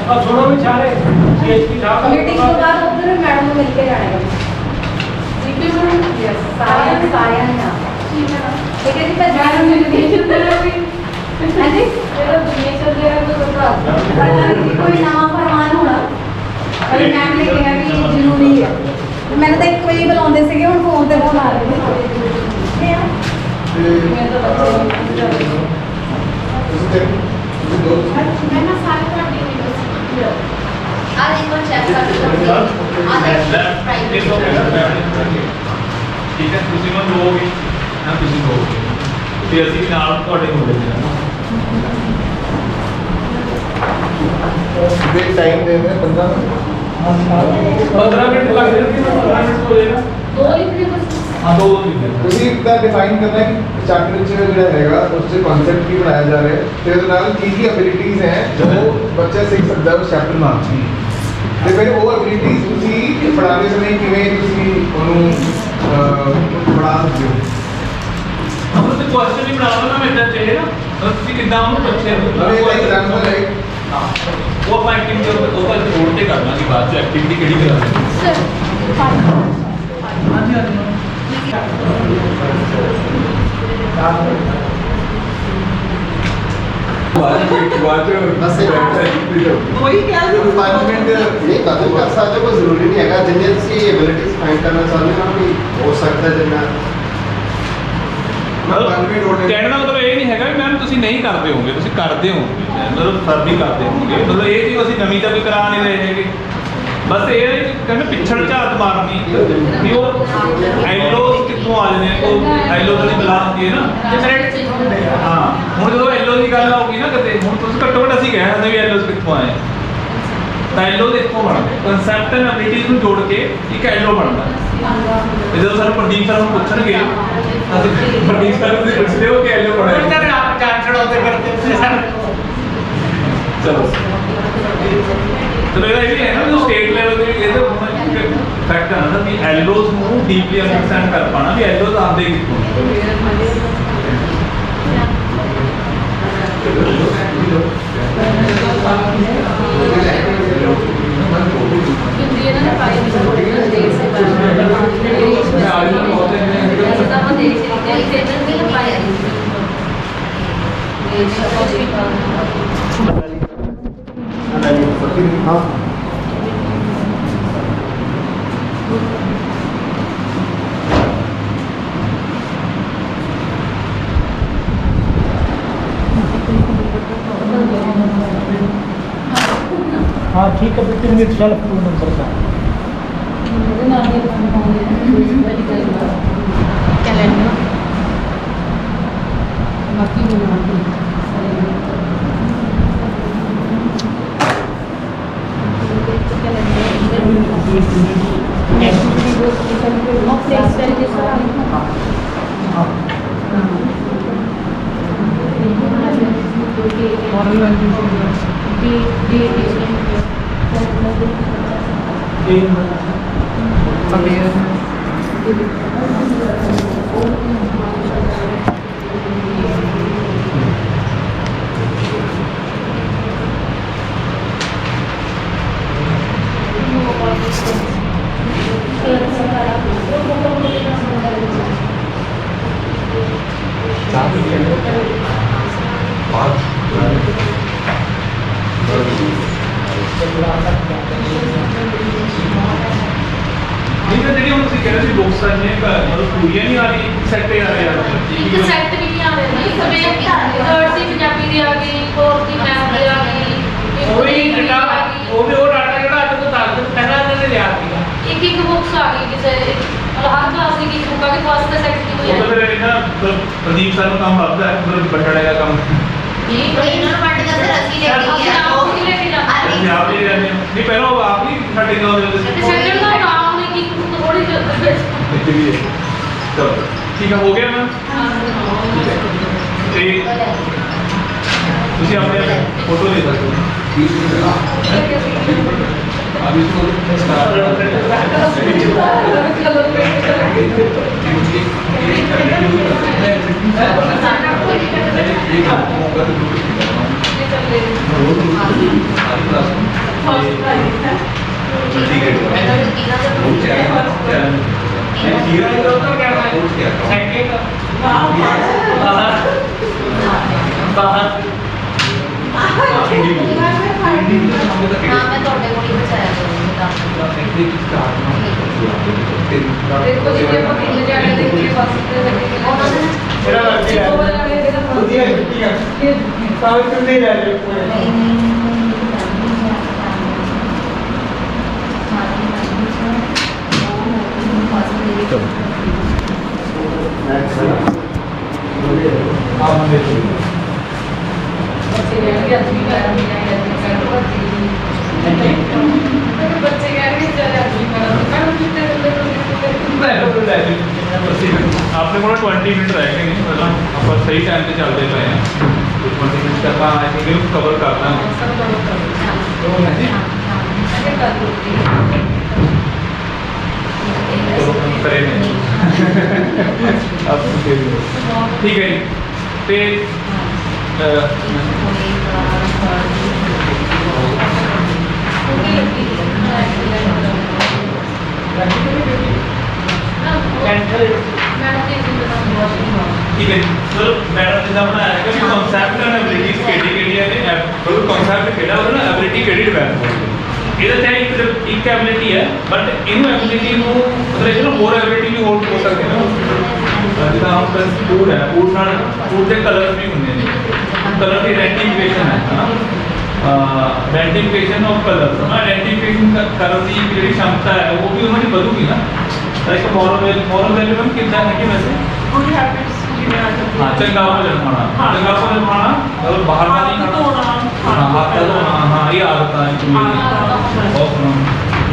ਆ ਥੋੜਾ ਵੀ ਛਾੜੇ ਸੀਐਚਪੀ ਸਾਹਿਬ मीटिंग के बाद उधर मैडम को मिलके जाएगा जीपी में यस सारियां ना ठीक है जी। मैं मैडम ने डोनेशन दे रहा भी हां जी मेरा डोनेशन दे रहा तो बता कोई नवा फरमान होना अरे मैम ने कहा भी ये जरूरी है तो मैंने तो एक वही बुलाਉਂਦੇ ਸੀਗੇ ਹੁਣ ਫੋਨ ਤੇ ਬੁਲਾ ਰਹੇ ਨੇ मैं तो बच्चे मैं ना सारे ਤੁਹਾਡੀ ਆ ਦੇਖੋ ਚੈੱਕ ਕਰ ਲਓ ਆ ਦੇਖੋ ਠੀਕ ਹੈ ਤੁਸੀਂ ਮੈਨੂੰ ਦੋਗੇ ਨਾ ਤੁਸੀਂ ਦੋਗੇ ਤੇ ਅਸੀਂ ਵੀ ਨਾਲ ਤੁਹਾਡੇ ਕੋਲ ਲੈ ਦੇ ਟਾਈਮ ਦੇ ਦੇ 15 ਮਿੰਟ ਲੱਗ ਜਾਣਗੇ 15 ਮਿੰਟ ਹੋ ਜਾਏਗਾ दो लिखने बस हाँ दो लिखने ਤੁਸੀਂ ਇਦਾਂ ਡਿਫਾਈਨ ਕਰਨਾ ਹੈ ਕਿ ਚੈਪਟਰ ਵਿੱਚ ਜਿਹੜਾ ਹੈਗਾ ਉਸ ਦੇ ਕਨਸੈਪਟ ਕੀ ਬਣਾਇਆ ਜਾ ਰਿਹਾ ਹੈ ਤੇ ਉਹਦੇ ਨਾਲ ਕੀ ਕੀ ਐਬਿਲਿਟੀਜ਼ ਹੈ ਜੋ ਬੱਚਾ ਸਿੱਖ ਸਕਦਾ ਹੈ ਉਸ ਚੈਪਟਰ ਨਾਲ ਤੇ ਫਿਰ ਉਹ ਐਬਿਲਿਟੀਜ਼ ਤੁਸੀਂ ਪੜ੍ਹਾਉਂਦੇ ਸਮੇਂ ਕਿਵੇਂ ਤੁਸੀਂ ਉਹਨੂੰ ਪੜ੍ਹਾ ਸਕਦੇ ਹੋ। हम तो क्वेश्चन ही बना लो ना मैं इधर चाहिए ना तो ਤੁਸੀਂ ਕਿੱਦਾਂ ਉਹਨੂੰ ਬੱਚੇ ਨੂੰ ਅਰੇ ਇਹਦਾ ਐਗਜ਼ਾਮਪਲ ਹੈ ਹਾਂ ਉਹ ਆਪਾਂ ਐਕਟੀਵਿਟੀ ਉਹ ਤਾਂ ਜੋੜ ਕੇ ਕਰਨਾ ਸੀ ਬਾਅਦ ਚ ਐਕਟੀਵਿਟੀ ਕਿਹੜੀ ਕਰਾਂਗੇ ਹਾਂਜੀ ਹਾਂਜੀ बस एक वही क्या ਸੀ 5 ਮਿੰਟ नहीं कदम कर सकते कोई जरूरी नहीं है जिन्हें तुसी एबिलिटीज फाइंड करना चाहते हो भी हो सकता है जिन्ना ਕਹਿਣ ਦਾ ਮਤਲਬ ਇਹ ਨਹੀਂ ਹੈਗਾ ਵੀ ਮੈਮ ਤੁਸੀਂ ਨਹੀਂ ਕਰਦੇ ਹੋਗੇ, ਤੁਸੀਂ ਕਰਦੇ ਹੋ, ਮਤਲਬ ਸਰ ਵੀ ਕਰਦੇ ਹੋਗੇ, ਮਤਲਬ ਇਹ ਚੀਜ਼ ਅਸੀਂ ਨਵੀਂ ਤਾਂ ਕੋਈ ਕਰਾ ਨਹੀਂ ਰਹੇ ਹੈਗੇ। ਬਸ ਇਹ ਹੈ ਕਿ ਕਹਿੰਦੇ ਪਿੱਛੜ ਝਾਤ ਮਾਰਨੀ ਵੀ ਉਹ ਐਲੋਸ ਕਿੱਥੋਂ ਆ ਜਾਂਦੇ ਨੇ, ਉਹ ਐਲੋ ਦੀ ਬਲਾ ਹੁੰਦੀ ਹੈ ਨਾ। ਹਾਂ ਹੁਣ ਜਦੋਂ ਐਲੋ ਦੀ ਗੱਲ ਆਊਗੀ ਨਾ ਕਿਤੇ, ਹੁਣ ਤੁਸੀਂ ਘੱਟੋ ਘੱਟ ਅਸੀਂ ਕਹਿ ਸਕਦੇ ਵੀ ਐਲੋਸ ਕਿੱਥੋਂ ਆਏ, ਤਾਂ ਐਲੋ ਦੇ ਇੱਥੋਂ ਬਣਦੇ ਕਨਸੈਪਟ ਐਂਡ ਐਬਿਲਿਟੀਜ਼ ਨੂੰ ਜੋੜ ਕੇ ਇੱਕ ਐਲੋ ਬਣਦਾ। ਤੇ ਜਦੋਂ ਸਾਨੂੰ ਪ੍ਰਦੀਪ ਸਰ ਨੂੰ ਪੁੱਛਣਗੇ, ਅਸੀਂ ਪ੍ਰਦੀਪ ਸਰ ਨੂੰ ਪੁੱਛਦੇ ਹੋ ਕਿ ਐਲੋ ਬਣਿਆ। आप जान छड़ाते करते थे सर ਚਲੋ ਇਹਦਾ ਇਹ ਵੀ ਹੈ ਨਾ ਜੋ ਸਟੇਟ ਲੈਵਲ ਤੇ ਵੀ ਇਹਦਾ ਹੁਣ ਫੈਕਟ ਹੈ ਨਾ ਵੀ ਐਲੋਸ ਨੂੰ ਡੀਪਲੀ ਅੰਡਰਸਟੈਂਡ ਕਰ ਪਾਣਾ ਵੀ ਐਲੋਸ ਆਉਂਦੇ ਕਿੱਥੋਂ। क्योंकि ਇਹਨਾਂ ਨੇ ਪਾਈ ਵੀ ਬਹੁਤ ਦੇਰ ਸੇ हाँ हाँ ठीक है फिर 3 मिनट सेल्फ टू नंबर का ਇਹਦੇ ਨਾਲ ਹੀ ਕੰਮ ਪਾਉਂਦੇ ਮੈਡੀਕਲ ਕੈਲੰਡਰ ਬਾਕੀ ਬਣਾਉਂਦੇ ਨਹੀਂ ਤਾਂ ਜਿਹੜੀ ਹੁਣ ਤੁਸੀਂ ਕਹਿ ਰਹੇ ਸੀ ਬੁੱਕਸ ਨੇ ਮਤਲਬ ਪੂਰੀਆਂ ਨਹੀਂ ਆ ਰਹੀ, ਸੈੱਟ ਆ ਰਹੇ ਆ ਇੱਕ ਸੈੱਟ ਵੀ ਨਹੀਂ ਆ ਰਿਹਾ ਜੀ ਸਵੇਰ ਥਰਡ ਦੀ ਪੰਜਾਬੀ ਦੀ ਆ ਗਈ, ਫੋਰਥ ਦੀ ਮੈਥ ਦੀ ਆ ਗਈ, वही डाटा वो भी वो डाटा ਜਿਹੜਾ ਅੱਜ ਤੋਂ 10 ਦਿਨ ਪਹਿਲਾਂ ਇਹਨਾਂ ਨੇ ਲਿਆ ਸੀਗਾ ਇੱਕ ਬੁੱਕਸ ਆ ਗਈ ਕਿਸੇ ਮਤਲਬ ਹਰ ਕਲਾਸ ਦੀ ਇੱਕ ਬੁੱਕ ਆ ਗਈ, ਫਸਟ ਤੇ ਸੈਕੰਡ ਦੀ ਹੋਈ ਉਹ ਤਾਂ ਫਿਰ ਇਹਨਾਂ ਪ੍ਰਦੀਪ ਸਰ ਨੂੰ ਕੰਮ ਲੱਭਦਾ ਹੈ, ਮਤਲਬ ਬਟੜੇ ਦਾ ਕੰਮ ਨਹੀਂ ਇਹਨਾਂ ਨੂੰ ਵੰਡ ਕੇ ਸਰ ਅਸੀਂ ਲੈ ਕੇ ਅਸੀਂ ਆਪ ਹੀ ਲੈ ਕੇ ਜਾਂਦੇ ਅਸੀਂ ਆਪ ਲੈ ਜਾਂਦੇ ਹਾਂ। ਨਹੀਂ ਪਹਿਲਾਂ ਉਹ ਆਪ ਹੀ ਸਾਡੇ ਨਾਲ ਦੇ ਤੇ ਸੈਕੰਡ ਦਾ ਨਾਮ ਨਹੀਂ ਕਿ ਥੋੜੀ ਜਿਹੀ ਚਲੋ ਠੀਕ ਹੈ, ਹੋ ਗਿਆ ਨਾ। ਤੇ ਤੁਸੀਂ ਆਪਣੇ ਫੋਟੋ ਲੈ ਸਕਦੇ ਹੋ। अभी इसको ਹਾਂ ਮੈਂ ਤੁਹਾਡੇ ਕੋਲ ਹੀ ਬਚਾਇਆ ਕਰੂੰਗੀ ਦੇਖੋ ਜੀ ਜੇ ਆਪਾਂ ਤਿੰਨ ਜਾਣੇ ਦੇ ਕੇ ਬਸ ਤੇ ਲੱਗੇ ਉਹਨਾਂ ਦੇ मेरा लड़की है बुद्धि है बुद्धि है साबित नहीं रह रहे पूरे ਬੱਚੇ ਕਹਿਣਗੇ ਅੱਜ ਵੀ ਕਰਾਂਗੇ ਬੱਚੇ ਕਹਿਣਗੇ ਚੱਲ ਅੱਜ ਵੀ ਕਰਾਂਗੇ ਮੈਡਮ ਕਿਤੇ ਆਪਣੇ ਕੋਲ 20 ਮਿੰਟ ਰਹਿ ਗਏ ਨੇ, ਪਹਿਲਾਂ ਆਪਾਂ ਸਹੀ ਟਾਈਮ ਤੇ ਚੱਲਦੇ ਪਏ ਹਾਂ। 20 ਮਿੰਟ ਤੱਕ ਆਈ ਥਿੰਕ ਇਹਨੂੰ ਕਵਰ ਕਰ ਦਾਂਗੇ। ਕਰੇ ਨੇ ਆਪ ਠੀਕ ਹੈ ਜੀ। ਤੇ कैंसल मैडम जी ठीक है सर मैडम जिदा बनाया है कि कॉन्सेप्ट एंड एबिलिटीज केड़ी-केड़ियां ने मतलब कॉन्सेप्ट केड़ा और एबिलिटी केड़ी डेवलप होगी ਇਹਦਾ ਚਾਹੇ ਇੱਕ ਐਬਿਲਿਟੀ ਹੈ ਬਟ ਇਹਨੂੰ ਐਬਿਲਿਟੀ ਨੂੰ ਮਤਲਬ ਇਹਨੂੰ ਹੋਰ ਐਬਿਲਿਟੀ ਵੀ ਹੋਰ ਹੋ ਸਕਦੇ ਨੇ ਜਿੱਦਾਂ ਹੁਣ ਫੂਡ ਹੈ ਫੂਡ ਨਾਲ ਫੂਡ ਦੇ ਕਲਰ ਵੀ ਹੁੰਦੇ ਨੇ ਕਲਰ ਦੀ ਆਇਡੈਂਟੀਫਿਕੇਸ਼ਨ ਹੈ ਆਇਡੈਂਟੀਫਿਕੇਸ਼ਨ ਆਫ ਕਲਰ ਆਇਡੈਂਟੀਫਿਕੇਸ਼ਨ ਕਰਨ ਦੀ ਜਿਹੜੀ क्षमता ਹੈ ਉਹ ਵੀ ਉਹਨਾਂ ਦੀ ਵਧੂਗੀ ਨਾ ਲਾਈਕ ਮੋਰਲ ਵੈਲਿਊ ਨੂੰ ਕਿੰਨਾ ਹੈ ਕਿ ਵੈਸੇ ਗੁੱਡ ਹੈਬਿਟਸ ਜਿਵੇਂ ਆ ਜਾਂਦੀ हाँ चंगा भोजन खाना चंगा भोजन खाना मतलब बाहर का नहीं खाना हाँ हाथ का धोना हाँ ये आदत है बहुत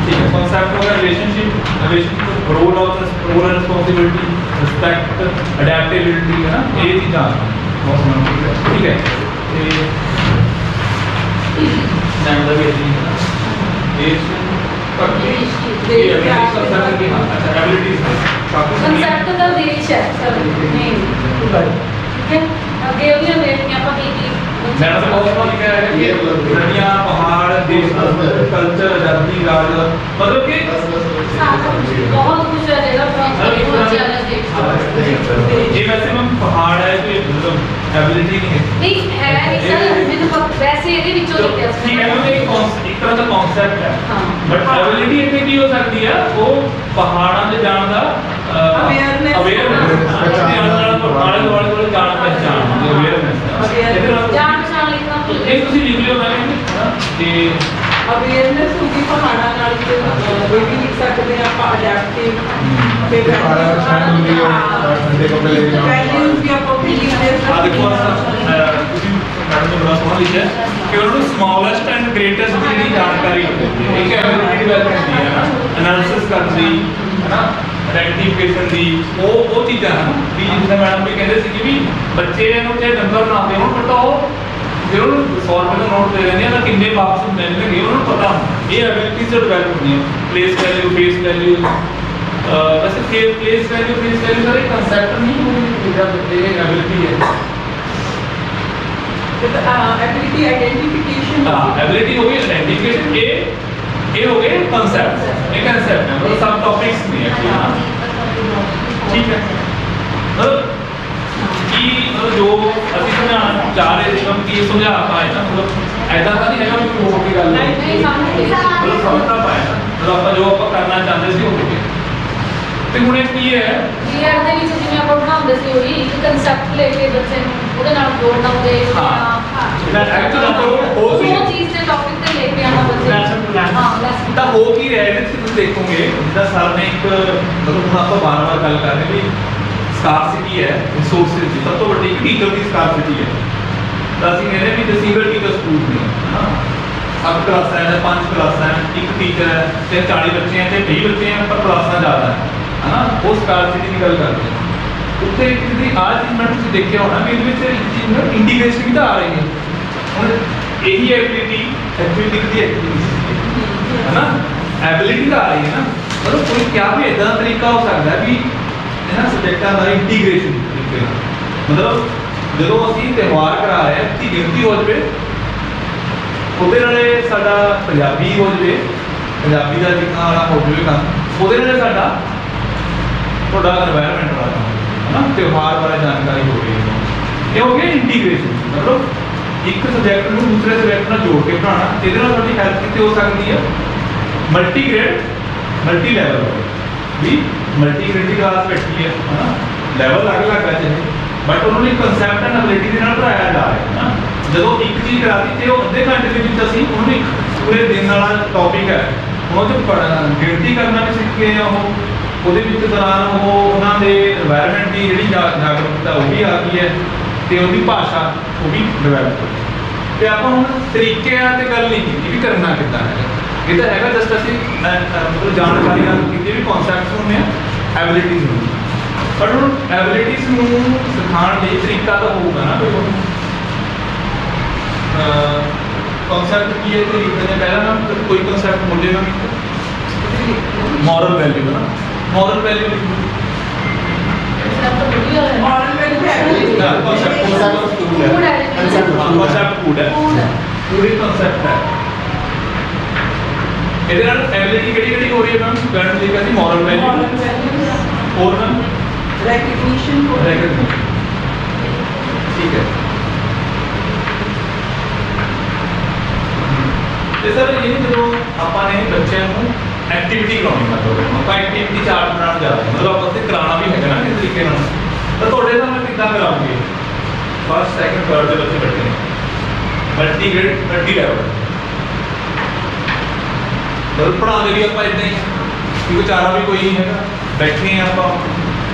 ठीक है कॉन्सेप्ट होगा relationship role and responsibility respect adaptability है ना ये चीज़ां बहुत ठीक है नैमदा भी है ਕੰਸੈਪਟ ਦਾ ਦੇਸ਼ ਹੈ ਸਰ ਮੇਨ ਠੀਕ ਹੈ ਅੱਗੇ ਉਹਦੀਆਂ ਬੇਟੀਆਂ ਆਪਾਂ ਕੀ मैंने तो बहुत बार लिखा है कि नदियाँ पहाड़ देश कल्चर आजादी राज मतलब कि बहुत कुछ है ਜਿਹੜਾ ये वैसे मैम पहाड़ है तो मतलब एबिलिटी नहीं है ਨਹੀਂ ਹੈ ਨਹੀਂ ਸਰ ਮੈਨੂੰ ਵੈਸੇ ਇਹਦੇ ਵਿੱਚੋਂ ਲੱਗਿਆ ਸੀ ठीक है मैम एक तरह का कॉन्सेप्ट है हाँ। बट एबिलिटी इतनी की हो सकती है वो पहाड़ों से जान का Awareness। आले दुआले जान पहचान अवेयरनेस ਜਾਣ ਪਛਾਣ ਲਿਖਣਾ ਭੁੱਲ ਇਹ ਤੁਸੀਂ ਲਿਖ ਲਿਓ ਮੈਮ ਤੇ ਅਵੇਅਰਨੈਸ ਹੋਗੀ ਪਹਾੜਾਂ ਨਾਲ ਇਹ ਵੀ ਲਿਖ ਸਕਦੇ ਆ ਆਪਾਂ ਅਡੈਪਟਿਵ ਫਿਰ ठंडे कपड़े लेके जाओ ਵੈਲਿਊਜ਼ ਵੀ ਆਪਾਂ ਵੀ ਲਿਖਦੇ ਆ ਦੇਖੋ ਤੁਸੀਂ ਮੈਡਮ ਨੇ ਬੜਾ ਸੋਹਣਾ ਲਿਖਿਆ ਕਿ ਉਹਨਾਂ ਨੂੰ ਸਮਾਲੈਸਟ ਐਂਡ ਗ੍ਰੇਟੈਸਟ ਦੀ ਜਿਹੜੀ ਜਾਣਕਾਰੀ ਹੁੰਦੀ ਹੈ ਇੱਕ ਐਬਿਲਿਟੀ ਡਿਵੈਲਪ ਹੁੰਦੀ ਹੈ ਨਾ ਐਨਾਲਿਸਿਸ ਕਰਨ ਦੀ ਹੈ ਨਾ ਆਇਡੈਂਟੀਫਿਕੇਸ਼ਨ ਦੀ ਉਹ ਚੀਜ਼ਾਂ ਹਨ ਵੀ ਜਿੱਦਾਂ ਮੈਡਮ ਵੀ ਕਹਿੰਦੇ ਸੀ ਕਿ ਵੀ ਬੱਚੇ ਨੂੰ ਜੇ ਨੰਬਰ ਨਾ ਆਉਂਦੇ ਹੋਣ ਬਟ ਉਹ ਜੇ ਉਹਨੂੰ 100 ਰੁਪਏ ਦਾ ਨੋਟ ਦੇ ਦਿੰਦੇ ਆ ਤਾਂ ਕਿੰਨੇ ਵਾਪਸ ਮਿਲਣਗੇ ਉਹਨਾਂ ਨੂੰ ਪਤਾ ਇਹ ਐਬਿਲਿਟੀਜ਼ ਡਿਵੈਲਪ ਹੁੰਦੀਆਂ ਪਲੇਸ ਵੈਲਿਊ ਫੇਸ ਵੈਲਿਊ वैसे प्लेस वैल्यू सर एक कंसेप्ट नहीं है ये एबिलिटी है ਐਬਿਲਿਟੀ ਆਈਡੈਂਟੀਫਿਕੇਸ਼ਨ एबिलिटी हो गई आइडेंटिफिकेशन ये हो गए कंसेप्ट एक कंसेप्ट है मतलब सब टॉपिक्स नहीं है ठीक है मतलब कि जो ਅਸੀਂ ਸਮਝਾਉਣਾ ਚਾਹ ਰਹੇ ਸੀ ਕਿ ਸਮਝਾ ਪਾਏ ਨਾ ਮਤਲਬ ਐਦਾਂ ਤਾਂ ਨਹੀਂ ਹੈਗਾ ਕਿ ਹੋਰ ਕੀ ਗੱਲ ਨਹੀਂ ਨਹੀਂ ਸਮਝ ਗਏ ਮਤਲਬ ਸਮਝਣਾ ਪਾਇਆ ਮਤਲਬ ਆਪਾਂ ਜੋ ਆਪਾਂ ਕਰਨਾ ਚਾਹੁੰਦੇ ਸੀ ਉਹ ਹੋ ਗਿਆ ਤੇ ਹੁਣ ਇਹ ਕੀ ਹੈ ਬੀਐਡ ਦੇ ਵਿੱਚ ਜਿਵੇਂ ਆਪਾਂ ਬਣਾਉਂਦੇ ਸੀ ਉਹੀ ਇੱਕ ਕਨਸੈਪਟ ਲੈ ਕੇ ਬੱਚੇ ਨੂੰ ਉਹਦੇ ਨਾਲ ਜੋੜਨਾ ਉਹਦੇ ਹਾਂ। ਮੈਂ actually ਆਪਾਂ ਉਹ ਉਹ ਚੀਜ਼- ਚੀਜ਼ ਦੇ ਟੌਪਿਕ ਤੇ ਲੈ ਕੇ ਆਉਣਾ ਬੱਚੇ Lesson plan। ਹਾਂ lesson ਤਾਂ ਹੋ ਕੀ ਰਿਹਾ ਇਹਦੇ ਵਿੱਚ ਤੁਸੀਂ ਦੇਖੋਗੇ ਜਿੱਦਾਂ ਸਰ ਨੇ ਇੱਕ ਮਤਲਬ ਹੁਣ ਆਪਾਂ ਵਾਰ-ਵਾਰ ਗੱਲ ਕਰ ਰਹੇ ਵੀ ਸਕਾਰਸਿਟੀ ਹੈ ਰਿਸੋਰਸਿਸ ਦੀ ਸਭ ਤੋਂ ਵੱਡੀ ਇੱਕ ਟੀਚਰ ਦੀ ਸਕਾਰਸਿਟੀ ਹੈ ਤਾਂ ਅਸੀਂ ਕਹਿੰਦੇ ਵੀ ਜੇ ਸਿੰਗਲ ਟੀਚਰ ਸਕੂਲ ਨੇ ਹਾਂ 7 ਕਲਾਸਾਂ ਹੈ 5 ਕਲਾਸਾਂ ਹੈ ਇੱਕ ਟੀਚਰ ਹੈ ਤੇ 40 ਬੱਚੇ ਹੈ ਤੇ 20 ਬੱਚੇ ਹੈ ਪਰ ਕਲਾਸਾਂ ਜ਼ਿਆਦਾ ਹੈ ਹਨਾ ਉਹ ਸਕਾਰਸਿਟੀ ਦੀ ਗੱਲ ਕਰਦੇ ਹਾਂ ਉੱਥੇ ਇੱਕ ਦੀ ਆਹ ਚੀਜ਼ ਮੈਂ ਤੁਸੀਂ ਦੇਖਿਆ ਹੋਣਾ ਵੀ ਇਹਦੇ ਵਿੱਚ ਇੰਟੀਗ੍ਰੇਸ਼ਨ ਵੀ ਤਾਂ ਆ ਰਹੀ ਹੈ ਹੁਣ ਇਹੀ ਐਬਿਲਿਟੀ ਐਕਟੀਵਿਟੀ ਦੀ ਐਕਟੀਵਿਟੀ है ना एबिलिटी का आ रही है ना मतलब कोई क्या भी इतना तरीका हो सकता है भी है ना सब्जेक्टा का इंटीग्रेशन मतलब जो ਅਸੀਂ ਤਿਉਹਾਰ ਕਰਾ ਰਹੇ ਹਾਂ ਕਿ ਗਿਣਤੀ ਹੋ ਜਵੇ ਉਹਦੇ ਨਾਲੇ ਸਾਡਾ ਪੰਜਾਬੀ ਹੋ ਜਵੇ ਪੰਜਾਬੀ ਦਾ ਲਿਖਣ ਵਾਲਾ ਹੋ ਜਵੇ ਕੰਮ ਉਹਦੇ ਨਾਲੇ ਸਾਡਾ ਤੁਹਾਡਾ এনवायरमेंट ਵਾਲਾ ਕੰਮ ਹੈ ਨਾ ਤਿਉਹਾਰ ਬਾਰੇ ਜਾਣਕਾਰੀ ਹੋ ਗਈ ਇਹ ਹੋ ਗਿਆ ਇੰਟੀਗ੍ਰੇਸ਼ਨ ਮਤਲਬ ਇੱਕ ਸਬਜੈਕਟ ਨੂੰ ਦੂਸਰੇ ਸਬਜੈਕਟ ਨਾਲ ਜੋੜ ਕੇ ਪੜਾਉਣਾ ਇਹਦੇ ਨਾਲ ਤੁਹਾਡੀ ਹੈਲਪ ਕਿਤੇ ਹੋ ਸਕਦੀ ਹੈ ਮਲਟੀ ਗ੍ਰੇਡ ਮਲਟੀ ਲੈਵਲ ਵੀ ਮਲਟੀ ਗ੍ਰੇਡ ਦੀ ਕਲਾਸ ਬੈਠੀ ਹੈ ਹਨਾ ਲੈਵਲ ਅਲੱਗ-ਅਲੱਗ ਹੈ ਚਾਹੇ ਬਟ ਉਹਨਾਂ ਨੂੰ ਕਨਸੈਪਟ ਐਂਡ ਐਬਿਲਿਟੀ ਦੇ ਨਾਲ ਪੜਾਇਆ ਜਾ ਰਿਹਾ ਹੈ ਨਾ ਜਦੋਂ ਇੱਕ ਚੀਜ਼ ਕਰਾਤੀ ਤੇ ਉਹ ਅੱਧੇ ਘੰਟੇ ਦੇ ਵਿੱਚ ਅਸੀਂ ਉਹਨੂੰ ਇੱਕ ਪੂਰੇ ਦਿਨ ਵਾਲਾ ਟੌਪਿਕ ਹੈ ਉਹ ਤੇ ਗਿਣਤੀ ਕਰਨਾ ਵੀ ਸਿੱਖ ਗਏ ਆ ਉਹਦੇ ਵਿੱਚ ਦੌਰਾਨ ਉਹ ਉਹਨਾਂ ਦੇ এনवायरमेंट ਦੀ ਜਿਹੜੀ ਜਾਗਰੂਕਤਾ ਉਹ ਵੀ ਆ ਗਈ ਹੈ ਤੇ ਉਹਦੀ ਭਾਸ਼ਾ ਉਹ ਵੀ ਡਿਵੈਲਪ ਹੋਈ ਤੇ ਆਪਾਂ ਹੁਣ ਤਰੀਕਿਆਂ ਤੇ ਗੱਲ ਨਹੀਂ ਕੀਤੀ ਵੀ ਕਰਨਾ ਕਿੱਦਾਂ ਹੈ ਇਹ ਤਾਂ ਹੈਗਾ ਜਸਟ ਅਸੀਂ ਮਤਲਬ ਜਾਣਕਾਰੀ ਨਾਲ ਕੀਤੀ ਵੀ ਕਨਸੈਪਟਸ ਹੁੰਦੇ ਆ ਐਬਿਲਿਟੀਜ਼ ਹੁੰਦੀਆਂ ਪਰ ਹੁਣ ਐਬਿਲਿਟੀਜ਼ ਨੂੰ ਸਿਖਾਉਣ ਲਈ ਤਰੀਕਾ ਤਾਂ ਹੋਊਗਾ ਨਾ ਕੋਈ ਕਨਸੈਪਟ ਕੀ ਹੈ ਤੇ ਲਿਖਦੇ ਪਹਿਲਾਂ ਨਾ ਕੋਈ ਕਨਸੈਪਟ ਮੁੱਢੇ ਨਾ ਮੋਰਲ ਵੈਲਿਊ ਨਾ ਮੋਰਲ ਵੈਲਿਊ concept ਵਧੀਆ ਹੈ ਮੋਰਲ ਵੈਲਿਊ ਹੈ concept food है concept food है पूरी concept है ਇਹਦੇ ਨਾਲ ਐਬਿਲਿਟੀ ਕਿਹੜੀ ਹੋ ਰਹੀ ਹੈ ਮੈਮ ਕਰੰਟ ਲਿਖਿਆ ਸੀ ਮੋਰਲ ਵੈਲਿਊ ਮੋਰਲ ਵੈਲਿਊ ਹੋਰ ma'am recognition for recognition sir ਇਹਨੂੰ ਜਦੋਂ ਆਪਾਂ ਨੇ ਬੱਚਿਆਂ ਨੂੰ ਐਕਟੀਵਿਟੀ ਕਰਾਉਣੀ ਮਤਲਬ ਆਪਾਂ ਐਕਟੀਵਿਟੀ ਚਾਰਟ ਬਣਾਉਣ ਜਾ ਰਹੇ ਹਾਂ ਮਤਲਬ ਆਪਾਂ ਤੇ ਕਰਾਉਣਾ ਵੀ ਹੈਗਾ ਨਾ ਇਸ ਤਰੀਕੇ ਨਾਲ ਤਾਂ ਤੁਹਾਡੇ ਨਾਲ ਕਿੱਦਾਂ ਕਰਾਉਂਗੇ ਫਸਟ ਸੈਕੰਡ ਥਰਡ ਦੇ ਬੱਚੇ ਬੈਠੇ ਨੇ ਮਲਟੀ ਲੈਵਲ ਮਤਲਬ ਪੜ੍ਹਾਉਂਦੇ ਵੀ ਆਪਾਂ ਇਦਾਂ ਹੀ ਕਿ ਵਿਚਾਰਾ ਵੀ ਕੋਈ ਨਹੀਂ ਹੈਗਾ ਬੈਠੇ ਆ ਆਪਾਂ